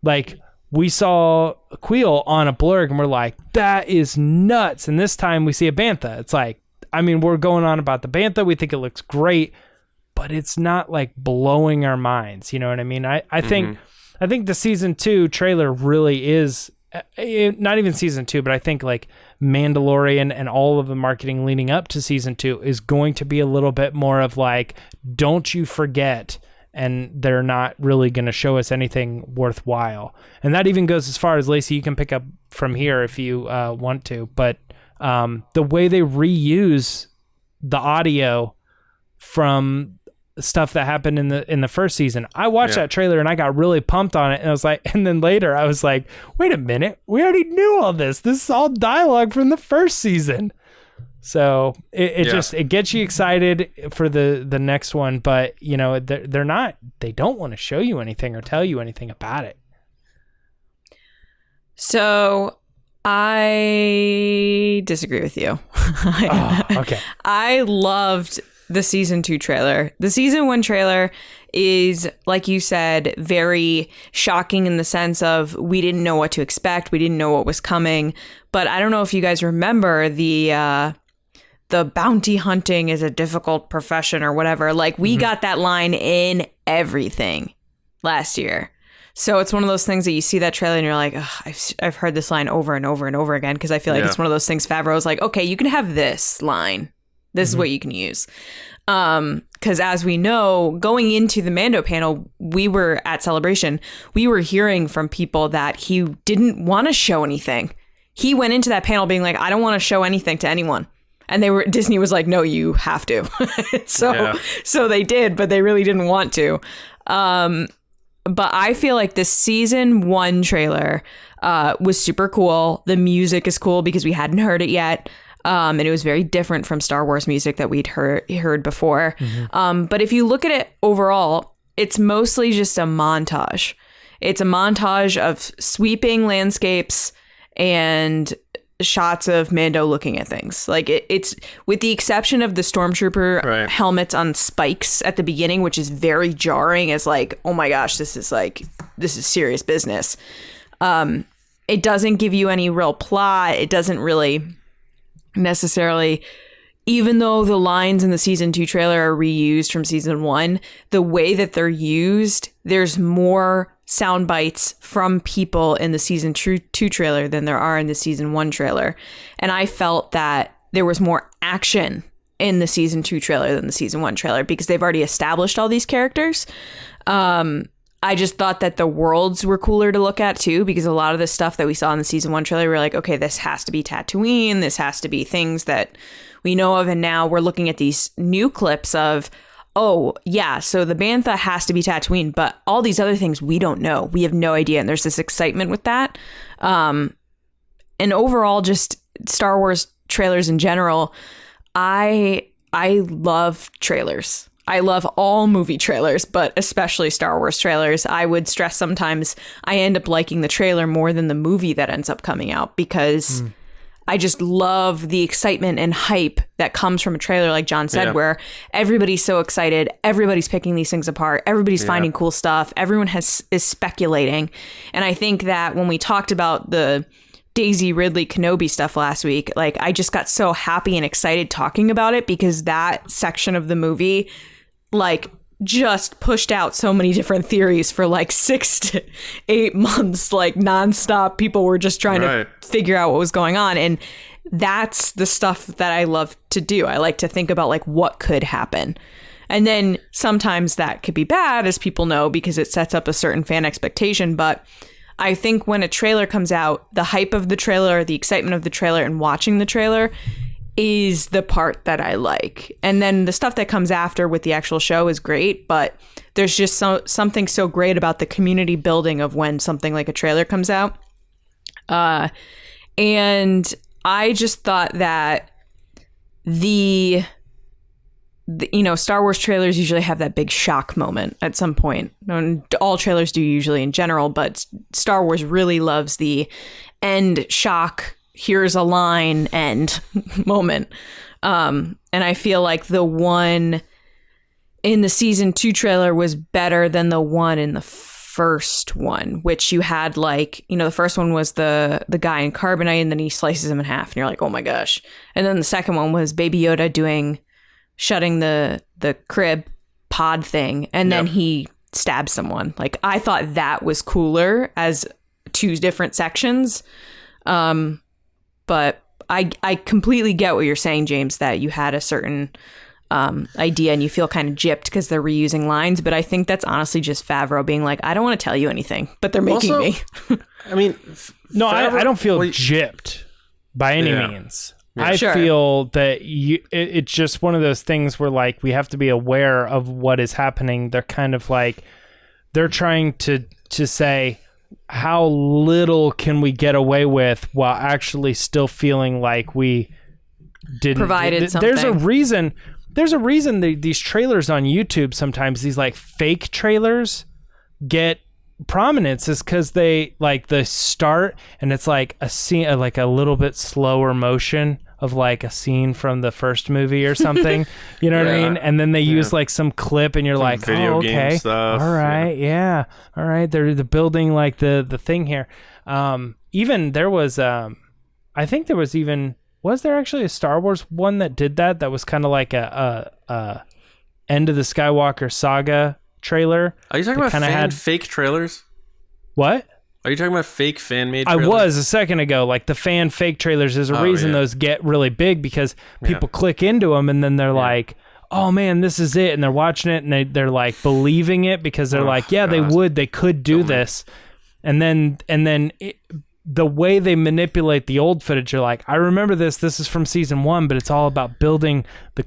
Like, we saw a Queel on a blurg, and we're like, that is nuts. And this time we see a bantha. It's like, I mean, we're going on about the bantha. We think it looks great, but it's not like blowing our minds. You know what I mean? I think the season 2 trailer really is not even season 2, but I think like Mandalorian and all of the marketing leading up to season 2 is going to be a little bit more of like, don't you forget. And they're not really going to show us anything worthwhile. And that even goes as far as, Lacey, you can pick up from here if you want to. But the way they reuse the audio from stuff that happened in the first season, I watched that trailer and I got really pumped on it. And I was like, and then later I was like, wait a minute, we already knew all this. This is all dialogue from the first season. So it gets you excited for the next one, but you know, they don't want to show you anything or tell you anything about it. So I disagree with you. Okay. I loved the season 2 trailer. The season 1 trailer is, like you said, very shocking in the sense of we didn't know what to expect. We didn't know what was coming. But I don't know if you guys remember the bounty hunting is a difficult profession or whatever. Like, we got that line in everything last year. So it's one of those things that you see that trailer and you're like, I've heard this line over and over and over again, because I feel like it's one of those things Favreau's like, okay, you can have this line. This is what you can use. Because as we know, going into the Mando panel, we were at Celebration. We were hearing from people that he didn't want to show anything. He went into that panel being like, I don't want to show anything to anyone. And Disney was like, no, you have to. So they did, but they really didn't want to. But I feel like the season 1 trailer was super cool. The music is cool because we hadn't heard it yet. And it was very different from Star Wars music that we'd heard before. But if you look at it overall, it's mostly just a montage. It's a montage of sweeping landscapes and shots of Mando looking at things. Like it's with the exception of the stormtrooper helmets on spikes at the beginning, which is very jarring as like, oh my gosh, this is serious business. It doesn't give you any real plot. It doesn't really necessarily, even though the lines in the season 2 trailer are reused from season 1, the way that they're used, there's more sound bites from people in the season 2 trailer than there are in the season 1 trailer. And I felt that there was more action in the season 2 trailer than the season 1 trailer because they've already established all these characters. I just thought that the worlds were cooler to look at too, because a lot of the stuff that we saw in the season 1 trailer, we were like, okay, this has to be Tatooine. This has to be things that we know of. And now we're looking at these new clips of, oh yeah, so the bantha has to be Tatooine, but all these other things we don't know. We have no idea. And there's this excitement with that. And overall, just Star Wars trailers in general, I love trailers. I love all movie trailers, but especially Star Wars trailers. I would stress sometimes I end up liking the trailer more than the movie that ends up coming out because I just love the excitement and hype that comes from a trailer, like John said, where everybody's so excited. Everybody's picking these things apart. Everybody's finding cool stuff. Everyone is speculating. And I think that when we talked about the Daisy Ridley Kenobi stuff last week, like I just got so happy and excited talking about it because that section of the movie like just pushed out so many different theories for like 6 to 8 months, like nonstop. People were just trying to figure out what was going on. And that's the stuff that I love to do. I like to think about like what could happen. And then sometimes that could be bad, as people know, because it sets up a certain fan expectation. But I think when a trailer comes out, the hype of the trailer, the excitement of the trailer and watching the trailer is the part that I like. And then the stuff that comes after with the actual show is great, but there's just something so great about the community building of when something like a trailer comes out. And I just thought that the Star Wars trailers usually have that big shock moment at some point. And all trailers do usually in general, but Star Wars really loves the end shock here's a line end moment. And I feel like the one in the season 2 trailer was better than the one in the first one, which you had like, you know, the first one was the guy in carbonite and then he slices him in half and you're like, oh my gosh. And then the second one was Baby Yoda shutting the crib pod thing and then he stabs someone. Like, I thought that was cooler as 2 different sections. But I completely get what you're saying, James, that you had a certain idea and you feel kind of gypped because they're reusing lines. But I think that's honestly just Favreau being like, I don't want to tell you anything, but they're making me. I mean, no, I don't feel gypped by any means. Yeah. I feel that it's just one of those things where like we have to be aware of what is happening. They're kind of like they're trying to say how little can we get away with while actually still feeling like we didn't provided something. There's a reason these trailers on YouTube sometimes, these like fake trailers get prominence, is because they like the start and it's like a scene, like a little bit slower motion of like a scene from the first movie or something, you know what I mean? And then they use like some clip and you're some like, video okay, game stuff. All right. Yeah. All right. They're building like the thing here. Even there was, I think there was even, was there actually a Star Wars one that did that? That was kind of like a end of the Skywalker saga trailer. Are you talking about fake trailers? What? Are you talking about fake fan-made trailers? I was a second ago. Like the fan fake trailers, there's a reason those get really big because people click into them and then they're like, oh man, this is it. And they're watching it and they're like believing it because they're like, yeah, they could do this. And then the way they manipulate the old footage, you're like, I remember this is from season 1, but it's all about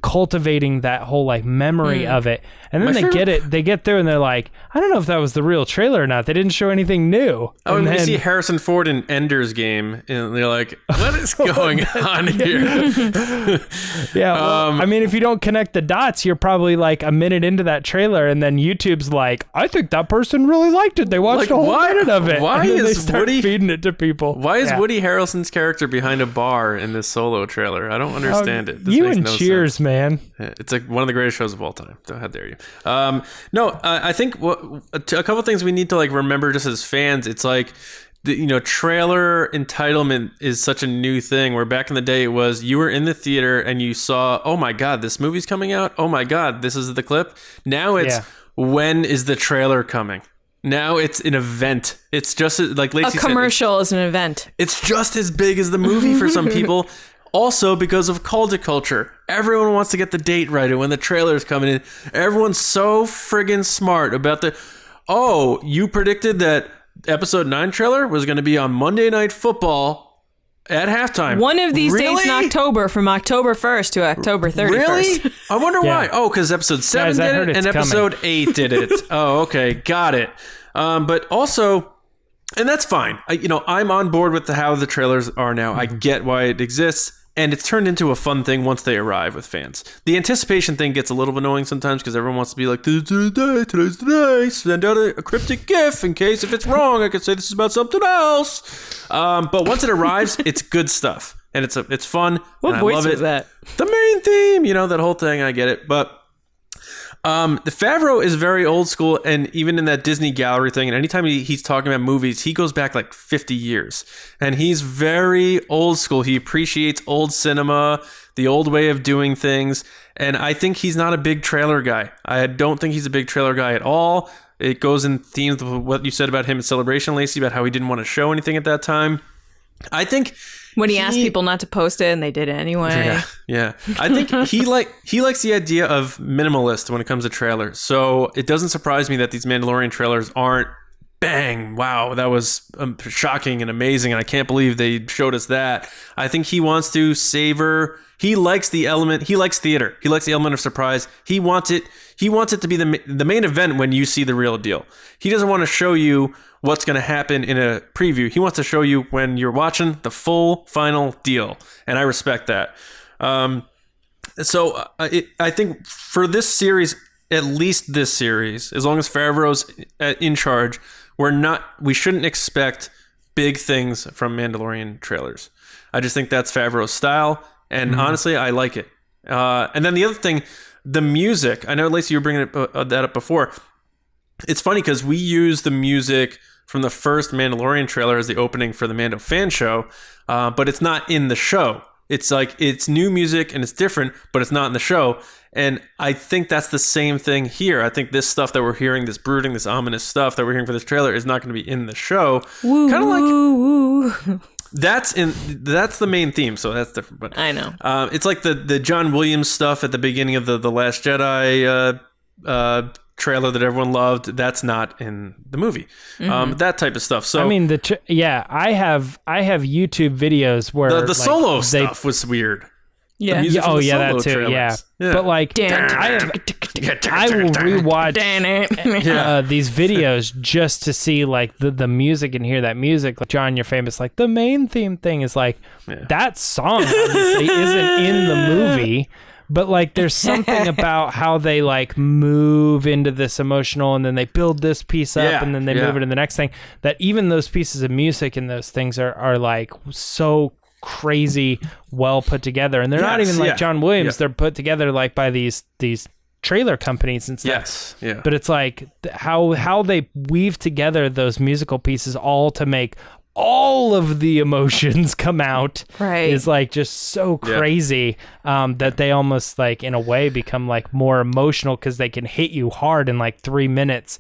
cultivating that whole like memory of it. And then they get through and they're like, I don't know if that was the real trailer or not. They didn't show anything new. Oh, and then you see Harrison Ford in Ender's Game and they're like, what is going on here? Yeah. Well, I mean, if you don't connect the dots, you're probably like a minute into that trailer and then YouTube's like, I think that person really liked it. They watched a whole minute of it. Why and is Woody feeding it to people? Why is Woody Harrelson's character behind a bar in this Solo trailer? I don't understand it. You and Cheers, man. It's like one of the greatest shows of all time. How dare you? I think a couple things we need to like remember just as fans. It's like trailer entitlement is such a new thing. Where back in the day it was you were in the theater and you saw, oh my god, this movie's coming out. Oh my god, this is the clip. Now it's when is the trailer coming? Now it's an event. It's just like Lacey said. A commercial is an event. It's just as big as the movie for some people. Also, because of culture, everyone wants to get the date right. And when the trailer's coming in, everyone's so friggin' smart about you predicted that episode 9 trailer was going to be on Monday Night Football at halftime. One of these days in October, from October 1st to October 31st. Really? I wonder why. Oh, because episode 7 did it and episode 8 did it. Oh, okay. Got it. But also... And that's fine. I'm on board with how the trailers are now. I get why it exists. And it's turned into a fun thing once they arrive with fans. The anticipation thing gets a little annoying sometimes because everyone wants to be like, today's the day, send out a cryptic GIF in case if it's wrong, I can say this is about something else. But once it arrives, it's good stuff. And it's fun. What and voice I love was it. that? The main theme, that whole thing, I get it. But the Favreau is very old school, and even in that Disney gallery thing, and anytime he's talking about movies, he goes back like 50 years. And he's very old school. He appreciates old cinema, the old way of doing things. And I think he's not a big trailer guy. I don't think he's a big trailer guy at all. It goes in themes with what you said about him in Celebration, Lacey, about how he didn't want to show anything at that time. I think... When he asked people not to post it and they did it anyway. Yeah. I think he likes the idea of minimalist when it comes to trailers. So it doesn't surprise me that these Mandalorian trailers aren't bang, wow, that was shocking and amazing and I can't believe they showed us that. I think he wants to savor, he likes the element, he likes theater. He likes the element of surprise. He wants it to be the main event when you see the real deal. He doesn't want to show you what's going to happen in a preview. He wants to show you when you're watching the full final deal. And I respect that. So I think for this series, at least this series, as long as Favreau's in charge, we shouldn't expect big things from Mandalorian trailers. I just think that's Favreau's style, and honestly, I like it. And then the other thing, the music. I know, Lacey, you were bringing that up before. It's funny because we use the music from the first Mandalorian trailer as the opening for the Mando fan show, but it's not in the show. It's like, it's new music and it's different, but it's not in the show. And I think that's the same thing here. I think this stuff that we're hearing, this brooding, this ominous stuff that we're hearing for this trailer is not going to be in the show. Kind of like... Woo. That's the main theme, so that's different. But I know. It's like the John Williams stuff at the beginning of the Last Jedi trailer that everyone loved. That's not in the movie. That type of stuff. So I mean, I have YouTube videos where the Solo stuff was weird. Yeah. The music from the Solo that too. trailers. Yeah. But like, I will rewatch these videos just to see like the music and hear that music. Like, John, you're famous. Like, the main theme thing is like that song obviously isn't in the movie, but like there's something about how they like move into this emotional, and then they build this piece up, and then they move it to the next thing. That even those pieces of music and those things are like so crazy well put together, and they're not even like John Williams. They're put together like by these trailer companies and stuff. But it's like how they weave together those musical pieces all to make all of the emotions come out is like just so crazy that they almost like in a way become like more emotional because they can hit you hard in like 3 minutes.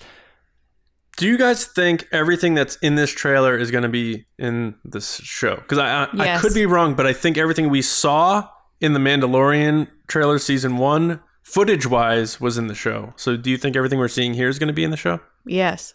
Do you guys think everything that's in this trailer is going to be in this show? Because I could be wrong, but I think everything we saw in the Mandalorian trailer season 1, footage-wise, was in the show. So do you think everything we're seeing here is going to be in the show? Yes.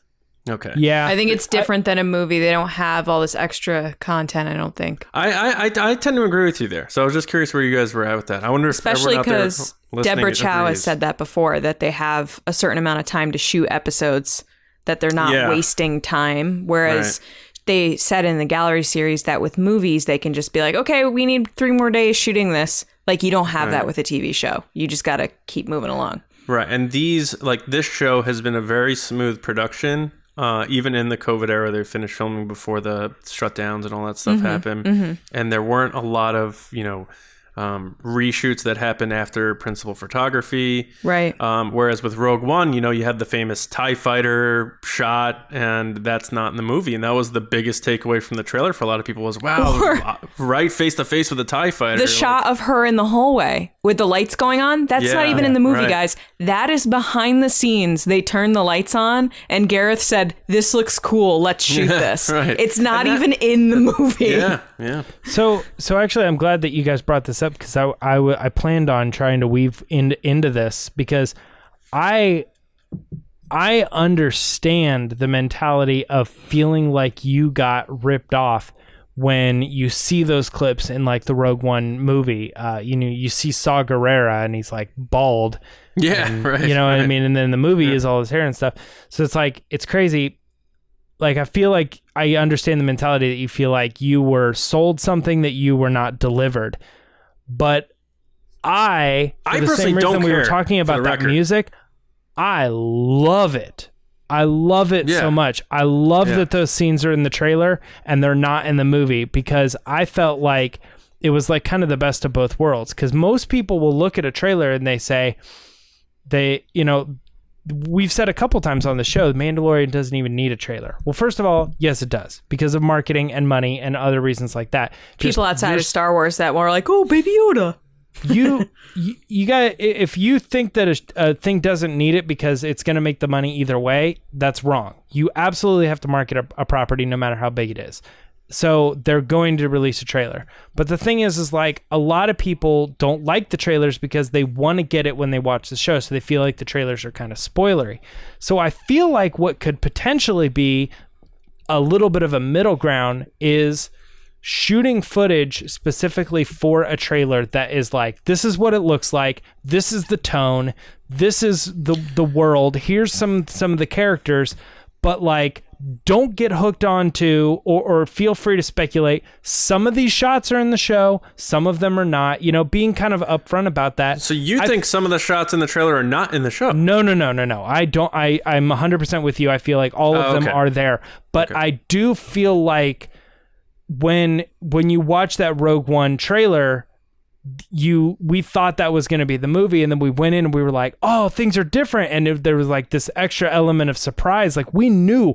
Okay. Yeah. I think it's different than a movie. They don't have all this extra content, I don't think. I tend to agree with you there. So I was just curious where you guys were at with that. I wonder if especially because Deborah Chow agrees. has said that before, that they have a certain amount of time to shoot episodes, that they're not wasting time. Whereas they said in the gallery series that with movies, they can just be like, okay, we need 3 more days shooting this. Like, you don't have that with a TV show. You just got to keep moving along. Right. And this show has been a very smooth production. Even in the COVID era, they finished filming before the shutdowns and all that stuff happened. And there weren't a lot of, reshoots that happened after principal photography. Right. Whereas with Rogue One, you had the famous TIE fighter shot, and that's not in the movie. And that was the biggest takeaway from the trailer for a lot of people was, wow, right face to face with a TIE fighter. The shot of her in the hallway with the lights going on, that's not even in the movie, guys. That is behind the scenes. They turned the lights on, and Gareth said, this looks cool, let's shoot this. It's not even in the movie. Yeah. So actually, I'm glad that you guys brought this up, because I planned on trying to weave into this, because I understand the mentality of feeling like you got ripped off when you see those clips in like the Rogue One movie. You see Saw Gerrera and he's like bald. And, what I mean? And then the movie is all his hair and stuff. So it's like, it's crazy. Like, I feel like I understand the mentality that you feel like you were sold something that you were not delivered. But I for the same reason we were talking about that music, I love it. I love it so much. I love that those scenes are in the trailer and they're not in the movie, because I felt like it was like kind of the best of both worlds. Because most people will look at a trailer and they say, we've said a couple times on the show, Mandalorian doesn't even need a trailer. Well, first of all, yes, it does, because of marketing and money and other reasons like that. People outside of Star Wars that were like, oh, Baby Yoda. You got, if you think that a thing doesn't need it because it's going to make the money either way, that's wrong. You absolutely have to market a property no matter how big it is. So they're going to release a trailer. But the thing is like, a lot of people don't like the trailers because they want to get it when they watch the show. So they feel like the trailers are kind of spoilery. So I feel like what could potentially be a little bit of a middle ground is shooting footage specifically for a trailer that is like, this is what it looks like, this is the tone, this is the world, here's some of the characters, but like, don't get hooked onto or feel free to speculate. Some of these shots are in the show, some of them are not, being kind of upfront about that. So you think some of the shots in the trailer are not in the show? No. I don't. I'm 100% with you. I feel like all of them are there, but I do feel like when you watch that Rogue One trailer, we thought that was going to be the movie, and then we went in and we were like, oh, things are different, and there was like this extra element of surprise. Like we knew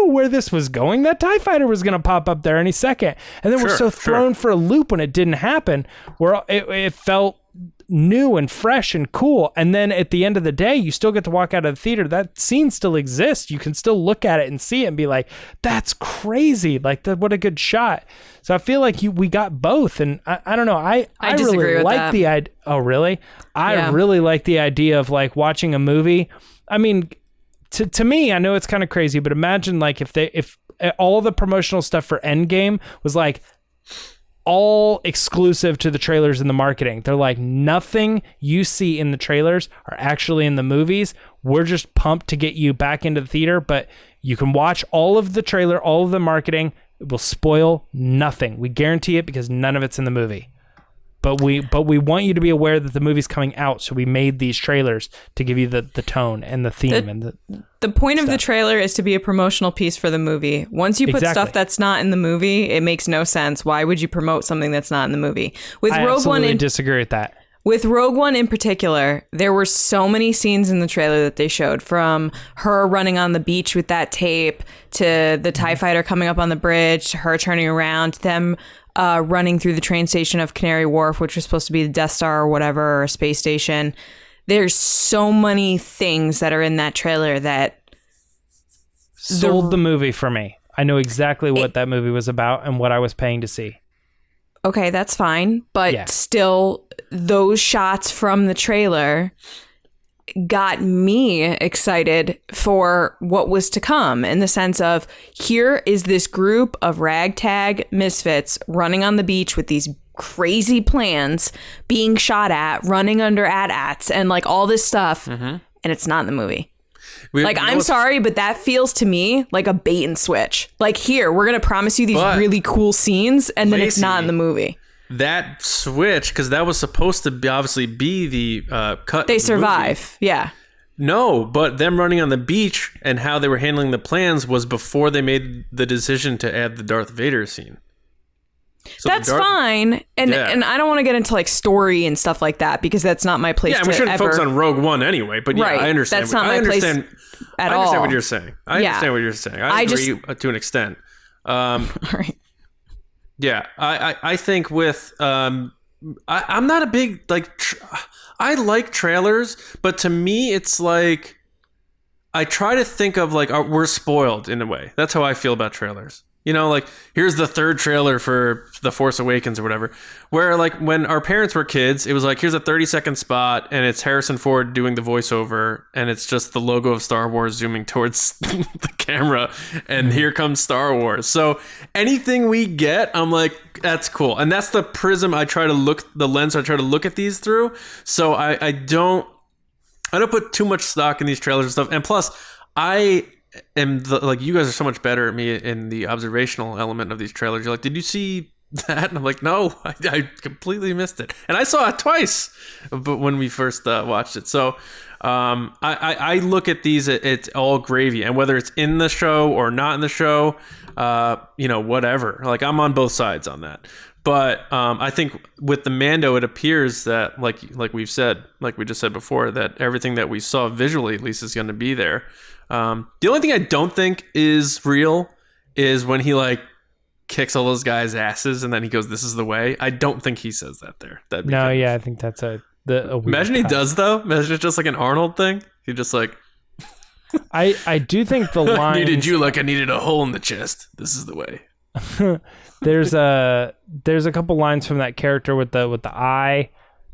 where this was going. That TIE fighter was going to pop up there any second, and then we're so thrown for a loop when it didn't happen, where it felt new and fresh and cool. And then at the end of the day, you still get to walk out of the theater. That scene still exists. You can still look at it and see it and be like, that's crazy. Like, what a good shot. So I feel like we got both. And I don't know. I disagree really with like that. the idea. Oh, really? I really like the idea of like watching a movie. I mean, to me, I know it's kind of crazy, but imagine like if all the promotional stuff for Endgame was like all exclusive to the trailers and the marketing. They're like, nothing you see in the trailers are actually in the movies. We're just pumped to get you back into the theater, but you can watch all of the trailer, all of the marketing. It will spoil nothing. We guarantee it because none of it's in the movie. But we want you to be aware that the movie's coming out, so we made these trailers to give you the tone and the theme. The point of the trailer is to be a promotional piece for the movie. Once you put stuff that's not in the movie, it makes no sense. Why would you promote something that's not in the movie? I absolutely disagree with that. With Rogue One in particular, there were so many scenes in the trailer that they showed, from her running on the beach with that tape to the TIE fighter coming up on the bridge, to her turning around, them running through the train station of Canary Wharf, which was supposed to be the Death Star or whatever, or a space station. There's so many things that are in that trailer that sold the movie for me. I know exactly what that movie was about and what I was paying to see. Okay, that's fine. But still, those shots from the trailer got me excited for what was to come, in the sense of, here is this group of ragtag misfits running on the beach with these crazy plans, being shot at, running under AT-ATs, and like all this stuff, and it's not in the movie. I'm sorry, but that feels to me like a bait and switch. Like, here, we're going to promise you these really cool scenes, and then it's not in the movie. That switch, because that was supposed to be the cut. They survive, yeah. No, but them running on the beach and how they were handling the plans was before they made the decision to add the Darth Vader scene. So that's fine, and I don't want to get into like story and stuff like that, because that's not my place. Yeah, we shouldn't focus on Rogue One anyway. But yeah, I understand. That's not my place at all. I understand what you're saying. I understand what you're saying. I agree to an extent. Right. Yeah, I think with I'm not a big I like trailers, but to me it's like I try to think of like we're spoiled in a way. That's how I feel about trailers. You know, like, here's the third trailer for The Force Awakens or whatever. Where, like, when our parents were kids, it was like, here's a 30-second spot, and it's Harrison Ford doing the voiceover, and it's just the logo of Star Wars zooming towards the camera, and here comes Star Wars. So anything we get, I'm like, that's cool. And that's the prism the lens I try to look at these through. So I don't put too much stock in these trailers and stuff. And plus, you guys are so much better at me in the observational element of these trailers. You're like, did you see that? And I'm like, no, I completely missed it. And I saw it twice, but when we first watched it. So I look at these, it's all gravy. And whether it's in the show or not in the show, whatever. Like, I'm on both sides on that. But I think with the Mando, it appears that, like we just said before, that everything that we saw visually, at least, is going to be there. The only thing I don't think is real is when he like kicks all those guys' asses and then he goes, "This is the way." I don't think he says that there. I think that's a imagine he does though. Imagine it's just like an Arnold thing. He just like. I do think the line needed you like I needed a hole in the chest. This is the way. There's a couple lines from that character with the eye.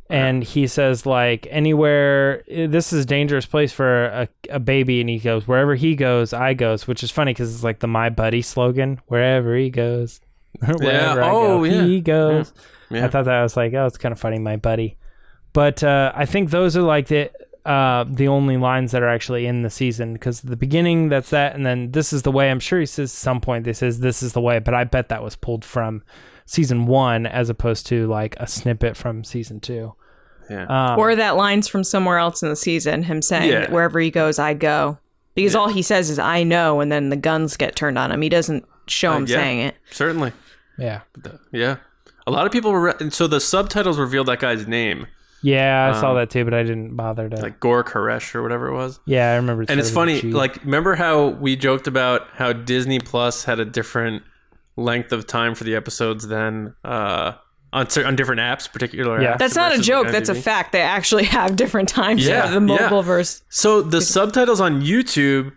And he says, like, anywhere, this is a dangerous place for a baby. And he goes, wherever he goes, I goes, which is funny because it's like the My Buddy slogan. Wherever he goes, wherever I go, he goes. Yeah. I thought that was like, oh, it's kind of funny, my buddy. But I think those are like the only lines that are actually in the season, because the beginning, that's that. And then this is the way. I'm sure he says at some point, this is the way. But I bet that was pulled from season 1 as opposed to like a snippet from season 2. Yeah. Or that line's from somewhere else in the season, him saying, wherever he goes, I go. Because all he says is, I know, and then the guns get turned on him. He doesn't show him yeah, saying it. Certainly. Yeah. Yeah. A lot of people were... and so the subtitles revealed that guy's name. Yeah, I saw that too, but I didn't bother to... Like Gork Haresh or whatever it was. Yeah, I remember. And it's funny, like, remember how we joked about how Disney Plus had a different length of time for the episodes than on different apps, particular apps? That's not a joke. That's a fact. They actually have different times for the mobile verse. So the subtitles on YouTube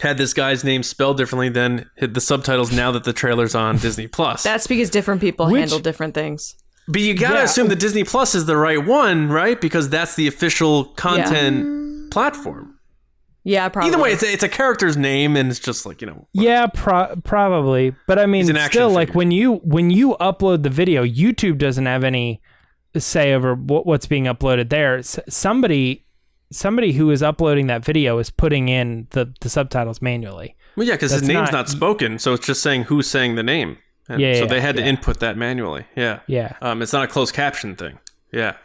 had this guy's name spelled differently than the subtitles now that the trailer's on Disney Plus. That's because different people handle different things. But you gotta assume that Disney Plus is the right one, right? Because that's the official content platform. Yeah, probably. Either way, it's a character's name, and it's just like, Yeah, probably. But I mean, still, like when you upload the video, YouTube doesn't have any say over what's being uploaded there. Somebody who is uploading that video is putting in the subtitles manually. Well, yeah, because his name's not spoken, so it's just saying who's saying the name. And so they had to input that manually. Yeah. Yeah. It's not a closed caption thing. Yeah.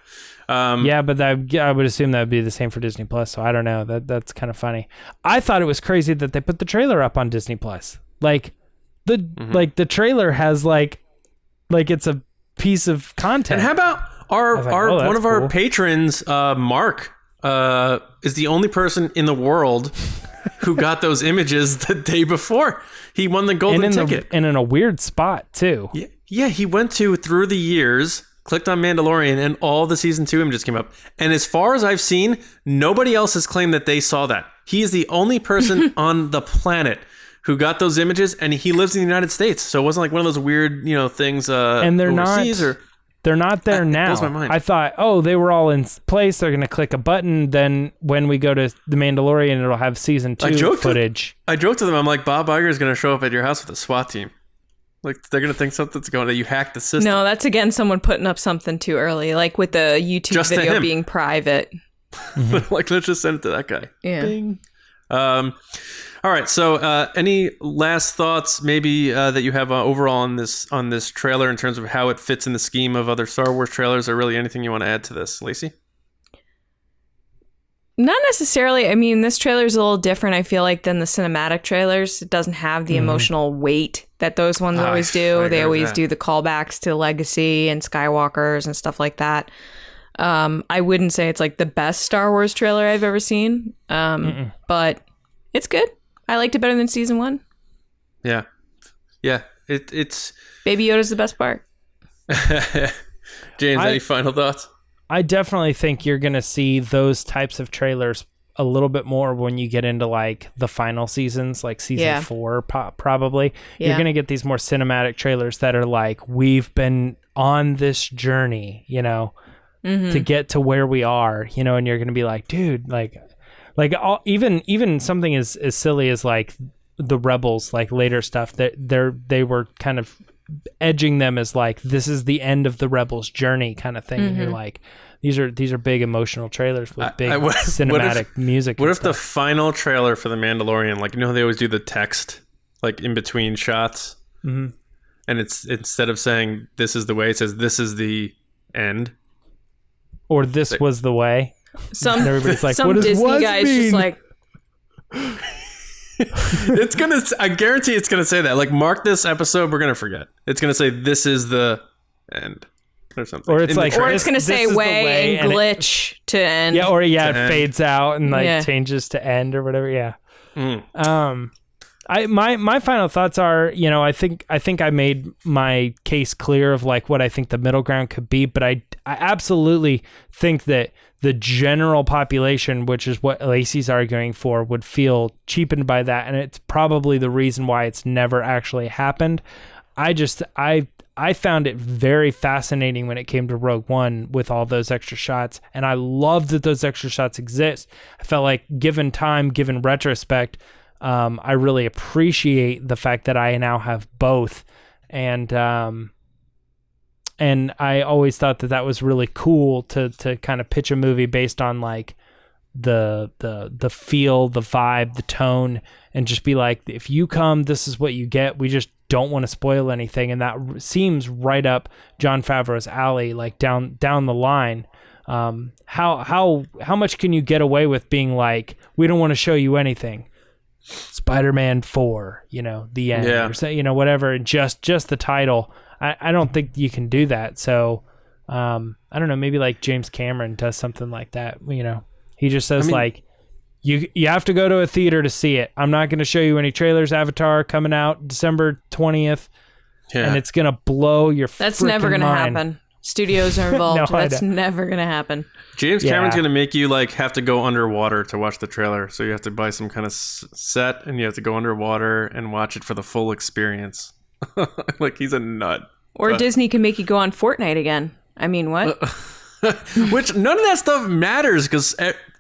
But I would assume that would be the same for Disney Plus. So I don't know. That's kind of funny. I thought it was crazy that they put the trailer up on Disney Plus. Like the trailer has like it's a piece of content. And how about one of our cool. patrons, Mark, is the only person in the world who got those images the day before. He won the golden ticket. And in a weird spot, too. Yeah, he went through the years, clicked on Mandalorian, and all the season 2 images came up. And as far as I've seen, nobody else has claimed that they saw that. He is the only person on the planet who got those images, and he lives in the United States. So it wasn't like one of those weird, things and they're overseas not... They're not there now. Blows my mind. I thought, they were all in place. They're going to click a button. Then when we go to The Mandalorian, it'll have season 2 footage. I joked to them. I'm like, Bob Iger is going to show up at your house with a SWAT team. Like, they're going to think something's going on. You hacked the system. No, that's, again, someone putting up something too early. Like with the YouTube just video being private. Like, let's just send it to that guy. Yeah. Bing. All right. So, any last thoughts, maybe that you have overall on this trailer in terms of how it fits in the scheme of other Star Wars trailers, or really anything you want to add to this, Lacey? Not necessarily. I mean, this trailer is a little different, I feel like, than the cinematic trailers. It doesn't have the emotional weight that those ones always do. They always do the callbacks to Legacy and Skywalkers and stuff like that. I wouldn't say it's like the best Star Wars trailer I've ever seen, but it's good. I liked it better than season 1. Yeah. It's Baby Yoda's the best part. James, any final thoughts? I definitely think you're going to see those types of trailers a little bit more when you get into like the final seasons, like season 4, probably. Yeah. You're going to get these more cinematic trailers that are like, we've been on this journey, to get to where we are, and you're going to be like, dude, even something as silly as like the Rebels, like later stuff, that they were kind of edging them as like, this is the end of the Rebels journey kind of thing. And you're like, these are big emotional trailers with big cinematic music. What if the final trailer for The Mandalorian, like, how they always do the text like in between shots, and it's, instead of saying this is the way, it says this is the end, or this was the way. And everybody's like, some what does Disney guy's mean? just like, I guarantee it's gonna say that. Like, mark this episode, we're gonna forget. It's gonna say this is the end or something. Or it's or it's gonna say way and glitch to end. Yeah, or it fades out and like changes to end or whatever. Yeah. My final thoughts are, I think I made my case clear of like what I think the middle ground could be, but I absolutely think that the general population, which is what Lacey's arguing for, would feel cheapened by that, and it's probably the reason why it's never actually happened. I found it very fascinating when it came to Rogue One with all those extra shots, and I love that those extra shots exist. I felt like, given time, given retrospect, I really appreciate the fact that I now have both, and I always thought that was really cool to kind of pitch a movie based on like the feel, the vibe, the tone, and just be like, if you come, this is what you get. We just don't want to spoil anything, and that seems right up Jon Favreau's alley, like down the line. How much can you get away with being like, we don't want to show you anything? Spider-Man 4, the end, Yeah. or say, whatever, and just the title. I don't think you can do that. So, I don't know, maybe like James Cameron does something like that. He just says you have to go to a theater to see it. I'm not going to show you any trailers. Avatar coming out December 20th, and it's going to blow your That's never going to happen. Studios are involved. No, That's never going to happen. James Cameron's going to make you have to go underwater to watch the trailer. So you have to buy some kind of set and you have to go underwater and watch it for the full experience. He's a nut. Or Disney can make you go on Fortnite again. I mean, what? Which none of that stuff matters because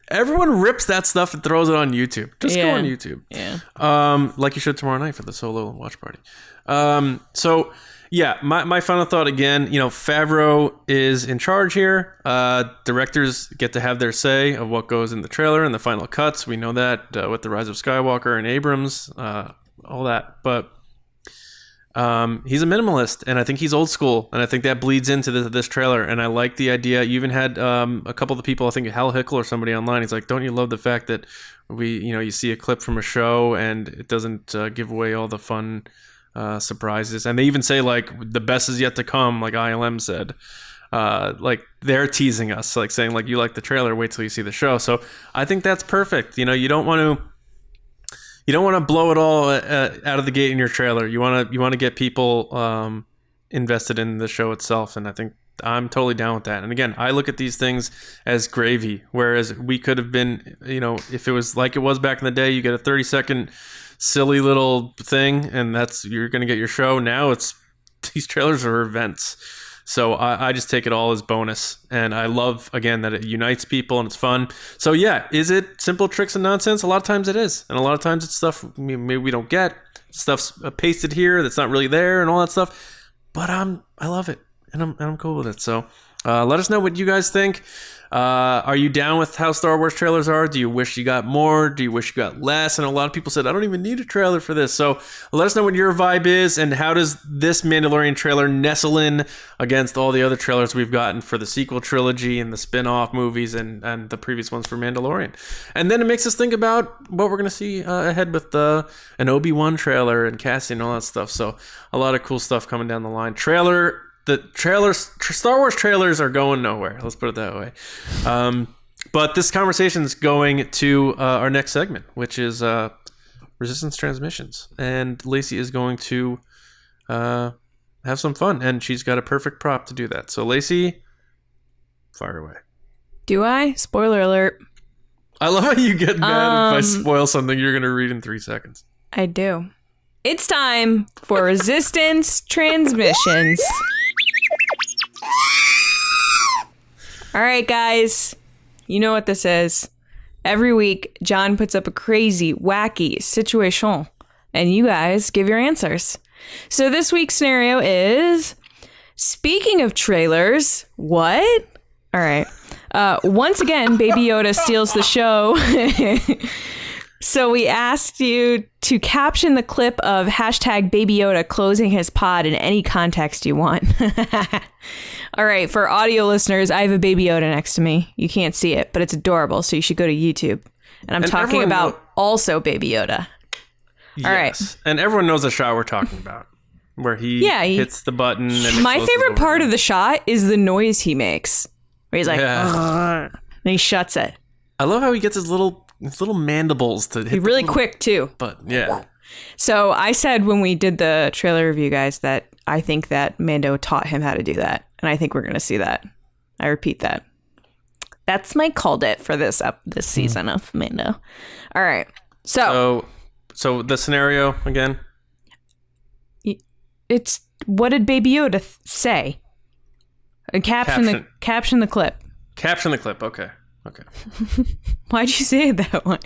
everyone rips that stuff and throws it on YouTube. Just go on YouTube. Yeah. Like you should tomorrow night for the solo watch party. So yeah, my final thought again, Favreau is in charge here. Directors get to have their say of what goes in the trailer and the final cuts. We know that with The Rise of Skywalker and Abrams, all that. But he's a minimalist, and I think he's old school, and I think that bleeds into this trailer. And I like the idea. You even had a couple of the people, I think Hal Hickle or somebody online. He's like, "Don't you love the fact that you see a clip from a show and it doesn't give away all the fun surprises?" And they even say the best is yet to come, like ILM said. They're teasing us, saying you like the trailer, wait till you see the show. So I think that's perfect. You don't want to blow it all out of the gate in your trailer. You want to get people invested in the show itself, and I think I'm totally down with that. And again, I look at these things as gravy, whereas we could have been, if it was like it was back in the day, you get a 30-second silly little thing, and you're going to get your show. Now these trailers are events. So I just take it all as bonus. And I love, again, that it unites people and it's fun. So yeah, is it simple tricks and nonsense? A lot of times it is. And a lot of times it's stuff maybe we don't get. Stuff's pasted here that's not really there and all that stuff. But I love it. And I'm cool with it. So let us know what you guys think. Are you down with how Star Wars trailers are? Do you wish you got more? Do you wish you got less? And a lot of people said, I don't even need a trailer for this. So let us know what your vibe is and how does this Mandalorian trailer nestle in against all the other trailers we've gotten for the sequel trilogy and the spin-off movies and the previous ones for Mandalorian. And then it makes us think about what we're going to see ahead with an Obi-Wan trailer and Cassian and all that stuff. So a lot of cool stuff coming down the line. Star Wars trailers are going nowhere. Let's put it that way. But this conversation is going to our next segment, which is Resistance Transmissions. And Lacey is going to have some fun, and she's got a perfect prop to do that. So Lacey, fire away. Do I? Spoiler alert. I love how you get mad if I spoil something you're going to read in 3 seconds. I do. It's time for Resistance Transmissions. All right, guys, you know what this is. Every week, John puts up a crazy, wacky situation, and you guys give your answers. So this week's scenario is, speaking of trailers, what? All right. Once again, Baby Yoda steals the show. So we asked you to caption the clip of hashtag Baby Yoda closing his pod in any context you want. All right, for audio listeners, I have a Baby Yoda next to me. You can't see it, but it's adorable, so you should go to YouTube. And I'm talking about also Baby Yoda. Yes. All right. And everyone knows the shot we're talking about, where he hits the button. And my favorite part of the shot is the noise he makes, where he's like, and he shuts it. I love how he gets his little mandibles to hit. Really quick, too. But, yeah. So I said when we did the trailer review, guys, that I think that Mando taught him how to do that. And I think we're going to see that. I repeat that. That's my called it for this season of Mando. All right. So the scenario again? It's, what did Baby Yoda say? Caption the clip. Caption the clip. Okay. Why'd you say it that way?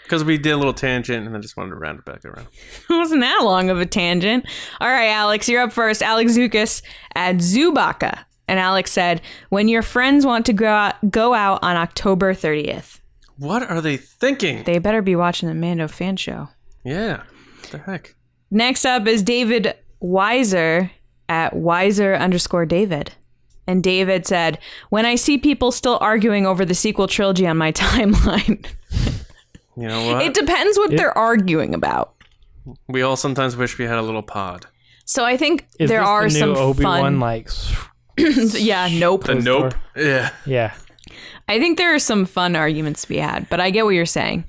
Because we did a little tangent and then just wanted to round it back around. It wasn't that long of a tangent. All right, Alex, you're up first. Alex Zukas at Zubaka. And Alex said, when your friends want to go out on October 30th. What are they thinking? They better be watching the Mando fan show. Yeah. What the heck? Next up is David Weiser at Weiser_David. And David said, when I see people still arguing over the sequel trilogy on my timeline. You know what? It depends what they're arguing about. We all sometimes wish we had a little pod. So I think Is there this are the new some Obi-Wan, fun. like, Yeah, nope. The nope. Yeah. yeah. I think there are some fun arguments to be had, but I get what you're saying.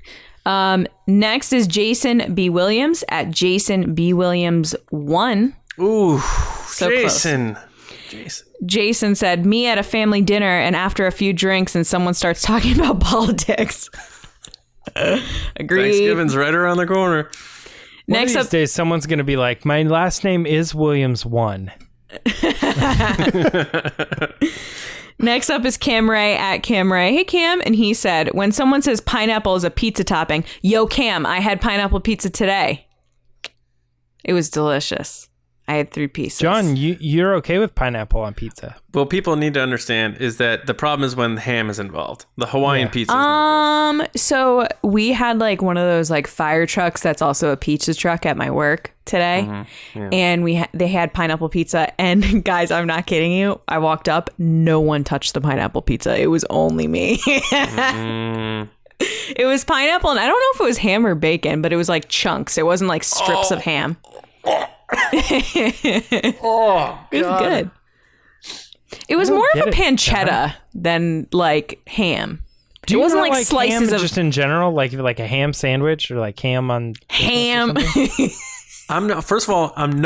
Next is Jason B. Williams at Jason B. Williams 1. Ooh, So Jason. Jason said, me at a family dinner and after a few drinks and someone starts talking about politics. Agreed. Thanksgiving's right around the corner. Next One of up, these days, someone's going to be like, my last name is Williams 1. Next up is Cam Ray at Cam Ray. Hey, Cam. And he said, when someone says pineapple is a pizza topping, yo, Cam, I had pineapple pizza today. It was delicious. I had 3 pieces. John, you're okay with pineapple on pizza? What people need to understand is that the problem is when ham is involved. The Hawaiian pizza is no good. So we had like one of those like fire trucks that's also a pizza truck at my work today. Mm-hmm. Yeah. And they had pineapple pizza. And guys, I'm not kidding you. I walked up. No one touched the pineapple pizza. It was only me. Mm. It was pineapple. And I don't know if it was ham or bacon, but it was like chunks. It wasn't like strips of ham. It was good. It was more of a pancetta than like ham. It wasn't like slices ham of just in general, like a ham sandwich or like ham on ham. I'm not. First of all, I'm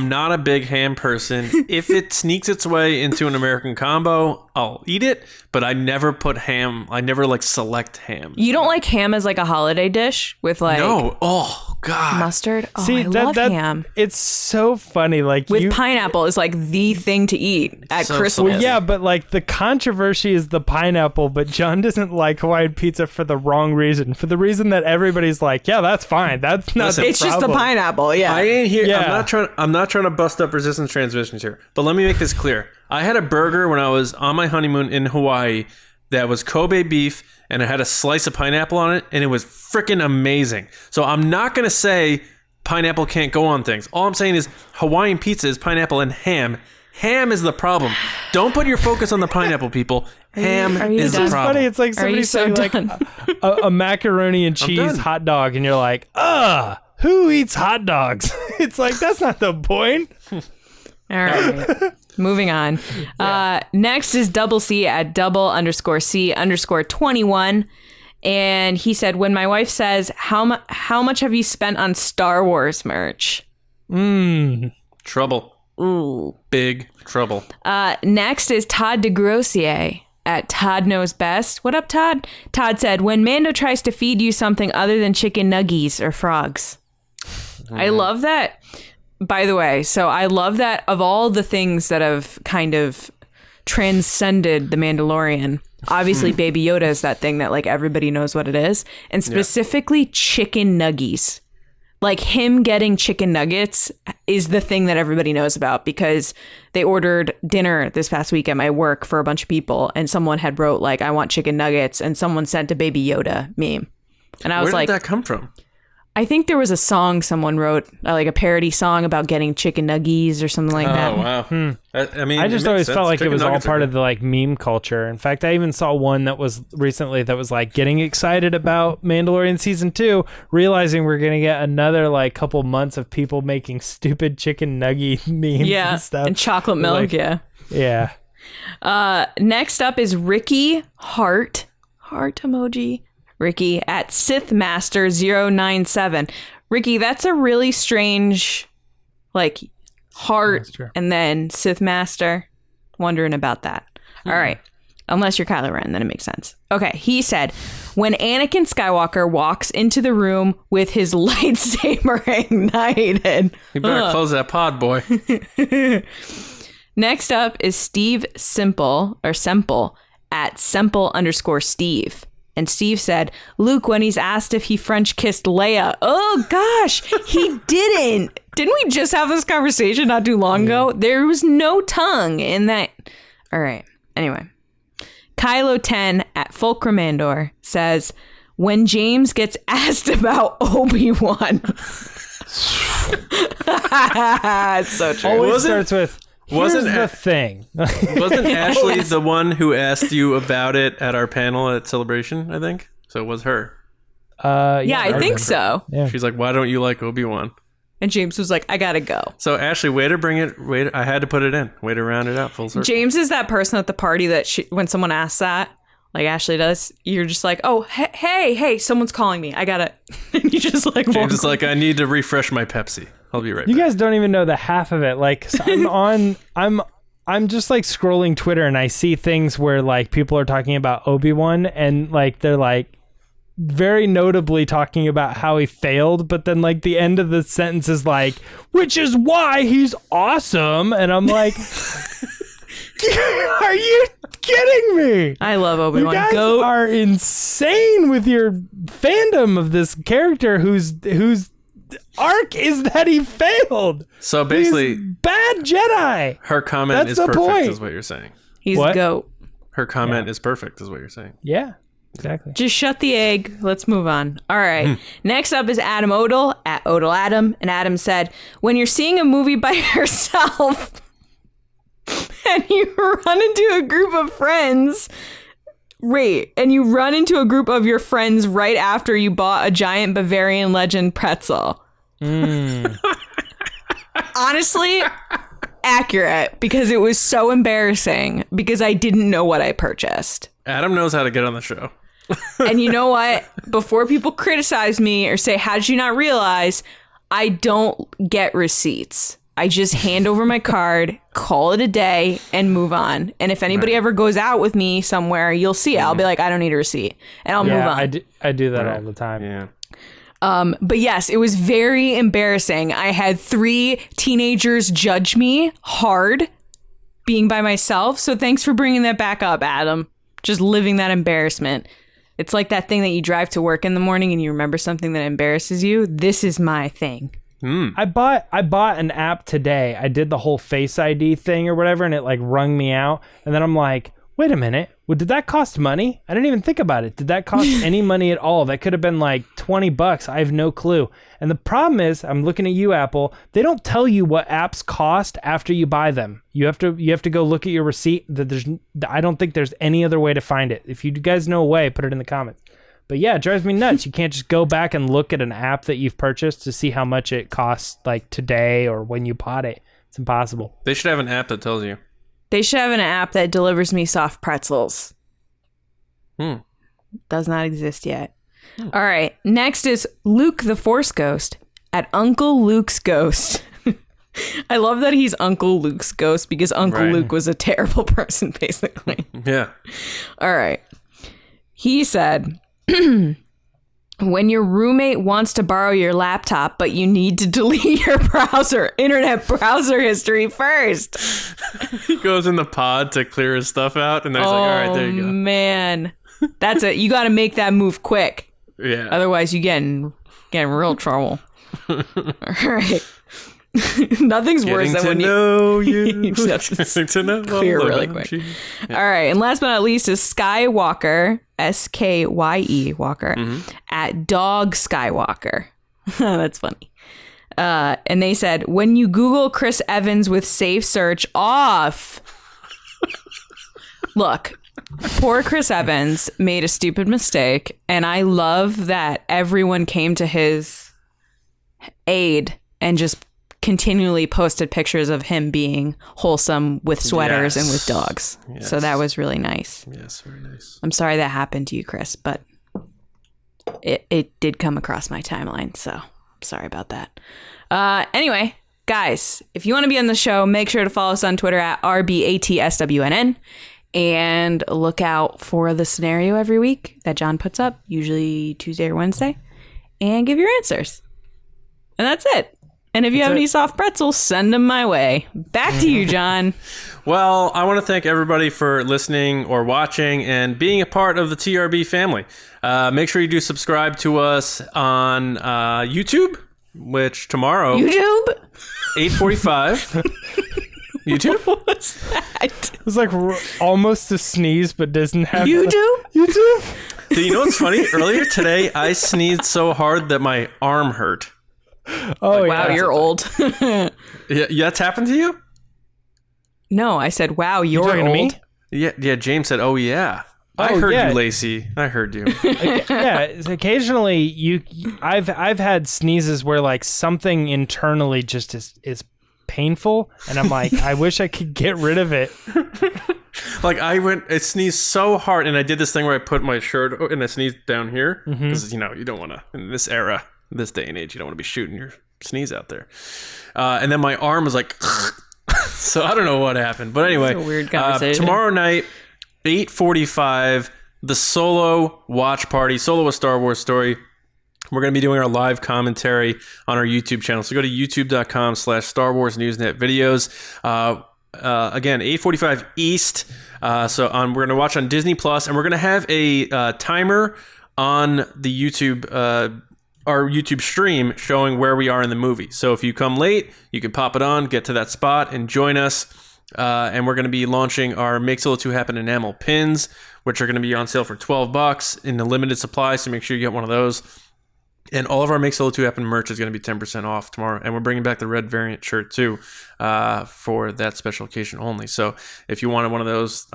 not a big ham person. If it sneaks its way into an American combo, I'll eat it. But I never put ham. I never like select ham. You don't like ham as like a holiday dish with like No. Oh God. mustard? Oh, See, I love ham. It's so funny. Like With pineapple is like the thing to eat at So Christmas. salty. yeah, but like the controversy is the pineapple, but John doesn't like Hawaiian pizza for the wrong reason. For the reason that everybody's like, yeah, that's fine. That's not Listen, the It's just the problem. pineapple, yeah. I ain't here. Yeah. I'm not trying to bust up resistance transmissions here. But let me make this clear. I had a burger when I was on my honeymoon in Hawaii that was Kobe beef, and it had a slice of pineapple on it, and it was freaking amazing. So I'm not gonna say pineapple can't go on things. All I'm saying is Hawaiian pizza is pineapple and ham. Ham is the problem. Don't put your focus on the pineapple, people. Ham are you is done? the It's problem. funny. It's like Are you somebody so saying done? like a macaroni and cheese done. hot dog, and you're like, who eats hot dogs? It's like, that's not the point. All right. Moving on. Next is Double C at double_C_21. And he said, when my wife says, how much have you spent on Star Wars merch? Trouble. Ooh. Big trouble. Next is Todd DeGrossier at Todd Knows Best. What up, Todd? Todd said, when Mando tries to feed you something other than chicken nuggies or frogs. I love that. By the way, so I love that of all the things that have kind of transcended The Mandalorian, obviously Baby Yoda is that thing that like everybody knows what it is. And specifically chicken nuggies. Like him getting chicken nuggets is the thing that everybody knows about because they ordered dinner this past week at my work for a bunch of people and someone had wrote like, I want chicken nuggets, and someone sent a Baby Yoda meme. And I was Where like, did that come from? I think there was a song someone wrote, like a parody song about getting chicken nuggies or something like that. Oh, wow. I mean, I just always felt like it was all part of of the like meme culture. In fact, I even saw one that was recently that was like getting excited about Mandalorian season 2, realizing we're gonna get another like couple months of people making stupid chicken nugget memes and stuff. And chocolate milk, Like, yeah. Next up is Ricky Heart emoji. Ricky at SithMaster097. Ricky, that's a really strange, like, heart and then Sith Master. Wondering about that. All right. Unless you're Kylo Ren, then it makes sense. Okay. He said, when Anakin Skywalker walks into the room with his lightsaber ignited. You better close that pod, boy. Next up is Steve Semple at Semple_Steve. And Steve said, Luke, when he's asked if he French kissed Leia. Oh, gosh, he didn't. Didn't we just have this conversation not too long ago? There was no tongue in that. All right. Anyway, Kylo 10 at Fulcrumandor says, when James gets asked about Obi-Wan. It's so true. Always starts with, Wasn't here's the thing. Wasn't Ashley the one who asked you about it at our panel at Celebration, I think? So it was her. Yeah, I think so. Yeah. She's like, why don't you like Obi-Wan? And James was like, I gotta go. So Ashley, way to bring it. I had to put it in. Way to round it out full circle. James is that person at the party that when someone asks that, like Ashley does, you're just like, oh, hey, someone's calling me. I gotta. And you just like. James is like, I need to refresh my Pepsi. I'll be right back. You guys don't even know the half of it. Like, so I'm just like scrolling Twitter and I see things where like people are talking about Obi-Wan and like they're like very notably talking about how he failed, but then like the end of the sentence is like, which is why he's awesome. And I'm like, are you kidding me? I love Obi-Wan. You guys are insane with your fandom of this character whose arc is that he failed. So basically, he's bad Jedi. Her comment That's is the perfect, point. is what you're saying. He's What? GOAT. Her comment is perfect, is what you're saying. Yeah, exactly. Just shut the egg. Let's move on. All right. Next up is Adam Odell at Odell Adam. And Adam said, when you're seeing a movie by yourself and you run into a group of friends, and you run into a group of your friends right after you bought a giant Bavarian Legend pretzel. Honestly, accurate, because it was so embarrassing because I didn't know what I purchased. Adam knows how to get on the show. And you know what? Before people criticize me or say, how did you not realize? I don't get receipts. I just hand over my card, call it a day, and move on. And if anybody ever goes out with me somewhere, you'll see it. I'll be like, I don't need a receipt. And I'll move on. I do that all the time. Yeah. But yes, it was very embarrassing. I had 3 teenagers judge me hard being by myself. So thanks for bringing that back up, Adam. Just living that embarrassment. It's like that thing that you drive to work in the morning and you remember something that embarrasses you. This is my thing. I bought an app today. I did the whole Face ID thing or whatever, and it like wrung me out. And then I'm like, wait a minute. Well, did that cost money? I didn't even think about it. Did that cost any money at all? That could have been like $20. I have no clue. And the problem is, I'm looking at you, Apple. They don't tell you what apps cost after you buy them. You have to go look at your receipt. I don't think there's any other way to find it. If you guys know a way, put it in the comments. But yeah, it drives me nuts. You can't just go back and look at an app that you've purchased to see how much it costs like today or when you bought it. It's impossible. They should have an app that tells you. They should have an app that delivers me soft pretzels. Does not exist yet. All right. Next is Luke the Force Ghost at Uncle Luke's Ghost. I love that he's Uncle Luke's ghost because Uncle Luke was a terrible person, basically. Yeah. All right. He said, when your roommate wants to borrow your laptop, but you need to delete your internet browser history first. He goes in the pod to clear his stuff out, and then he's like, all right, there you go. Oh, man. That's it. You got to make that move quick. Yeah. Otherwise, you get in real trouble. All right. Nothing's worse than when you Getting to know clear really quick. Yeah. All right, and last but not least is Skywalker, Skye Walker, at Dog Skywalker. That's funny. And they said, when you Google Chris Evans with safe search off. Look, poor Chris Evans made a stupid mistake, and I love that everyone came to his aid and just continually posted pictures of him being wholesome with sweaters and with dogs. Yes. So that was really nice. Yes, very nice. I'm sorry that happened to you, Chris, but it did come across my timeline, so I'm sorry about that. Anyway, guys, if you want to be on the show, make sure to follow us on Twitter at RBATSWNN and look out for the scenario every week that John puts up, usually Tuesday or Wednesday, and give your answers. And that's it. And if you have any soft pretzels, send them my way. Back to you, John. Well, I want to thank everybody for listening or watching and being a part of the TRB family. Make sure you do subscribe to us on YouTube, which tomorrow... YouTube? 8:45. YouTube? What's that? It was like almost a sneeze, but doesn't have... YouTube? YouTube? Do you know what's funny? Earlier today, I sneezed so hard that my arm hurt. Oh, wow, you're old. Yeah, that's happened to you? No, I said, wow, you're talking old. to me? Yeah, James said, oh, yeah. I heard yeah. you, Lacey. I heard you. Yeah, occasionally I've had sneezes where like something internally just is painful, and I'm like, I wish I could get rid of it. Like I sneezed so hard, and I did this thing where I put my shirt and I sneezed down here because you don't want to, in this era, this day and age, you don't want to be shooting your sneeze out there. And then my arm was like, so I don't know what happened, but anyway, It's a weird conversation. Tomorrow night, 8:45, the Solo watch party, Solo A Star Wars Story. We're going to be doing our live commentary on our YouTube channel. So go to youtube.com/Star Wars Newsnet videos. Again, 8:45 East. We're going to watch on Disney Plus, and we're going to have a timer on the YouTube, our YouTube stream, showing where we are in the movie. So if you come late, you can pop it on, get to that spot, and join us. And we're going to be launching our Make Solo 2 Happen enamel pins, which are going to be on sale for $12 in a limited supply. So make sure you get one of those. And all of our Make Solo 2 Happen merch is going to be 10% off tomorrow. And we're bringing back the red variant shirt too, for that special occasion only. So if you wanted one of those,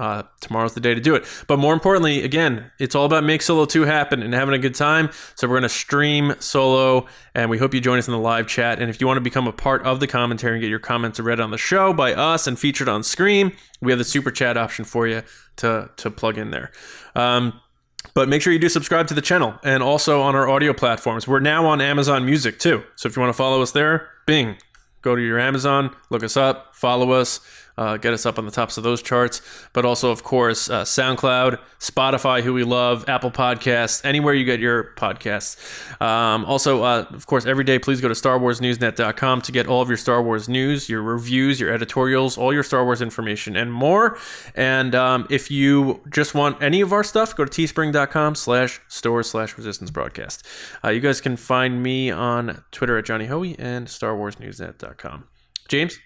tomorrow's the day to do it. But more importantly, again, it's all about Make Solo 2 Happen and having a good time. So we're going to stream Solo, and we hope you join us in the live chat. And if you want to become a part of the commentary and get your comments read on the show by us and featured on screen, we have the super chat option for you to plug in there. But make sure you do subscribe to the channel and also on our audio platforms. We're now on Amazon Music too. So if you want to follow us there, bing, go to your Amazon, look us up, follow us, get us up on the tops of those charts. But also, of course, SoundCloud, Spotify, who we love, Apple Podcasts, anywhere you get your podcasts. Of course, every day, please go to StarWarsNewsNet.com to get all of your Star Wars news, your reviews, your editorials, all your Star Wars information, and more. And if you just want any of our stuff, go to teespring.com/store/resistance broadcast. You guys can find me on Twitter at Johnny Hoey and StarWarsNewsNet.com. James?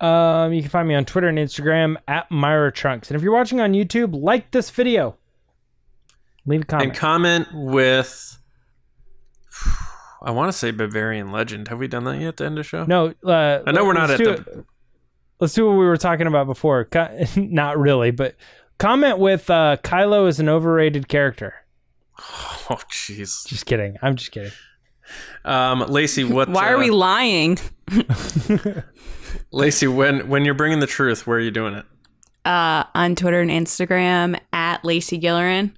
You can find me on Twitter and Instagram at Myra Trunks. And if you're watching on YouTube, like this video. Leave a comment. And comment with, I want to say Bavarian Legend. Have we done that yet to end the show? No. I know we're not at the... Let's do what we were talking about before. Not really, but comment with Kylo is an overrated character. Oh, jeez. Just kidding. I'm just kidding. Lacey, what... Why are we lying? Lacey, when you're bringing the truth, where are you doing it? On Twitter and Instagram at Lacey Gillerin.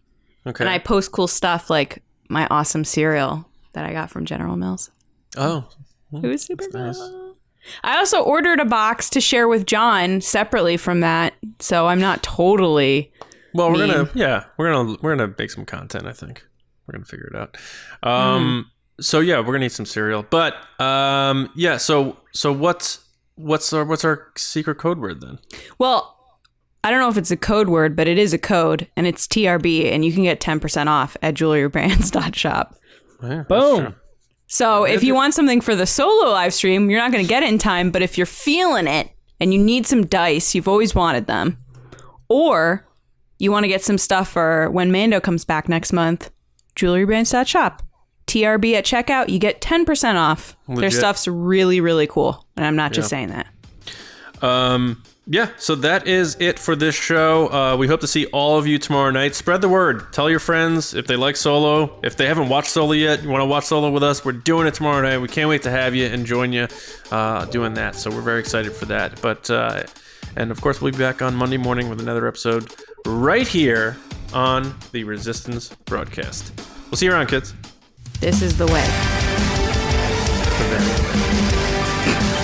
Okay. And I post cool stuff like my awesome cereal that I got from General Mills. Oh. It was super cool. Nice. I also ordered a box to share with John separately from that, so I'm not totally Well, we're mean. gonna make some content, I think. We're gonna figure it out. So yeah, we're gonna need some cereal. But so what's our secret code word then? Well, I don't know if it's a code word, but it is a code, and it's TRB, and you can get 10% off at jewelrybrands.shop. Yeah, Boom. So if you want something for the Solo live stream, you're not going to get it in time, but if you're feeling it and you need some dice, you've always wanted them, or you want to get some stuff for when Mando comes back next month, jewelrybrands.shop. TRB at checkout, you get 10% off. Legit. Their stuff's really, really cool. And I'm not just saying that. Yeah, so that is it for this show. We hope to see all of you tomorrow night. Spread the word. Tell your friends if they like Solo. If they haven't watched Solo yet, you want to watch Solo with us, we're doing it tomorrow night. We can't wait to have you and join you doing that. So we're very excited for that. But and of course, we'll be back on Monday morning with another episode right here on the Resistance broadcast. We'll see you around, kids. This is the way. The very way.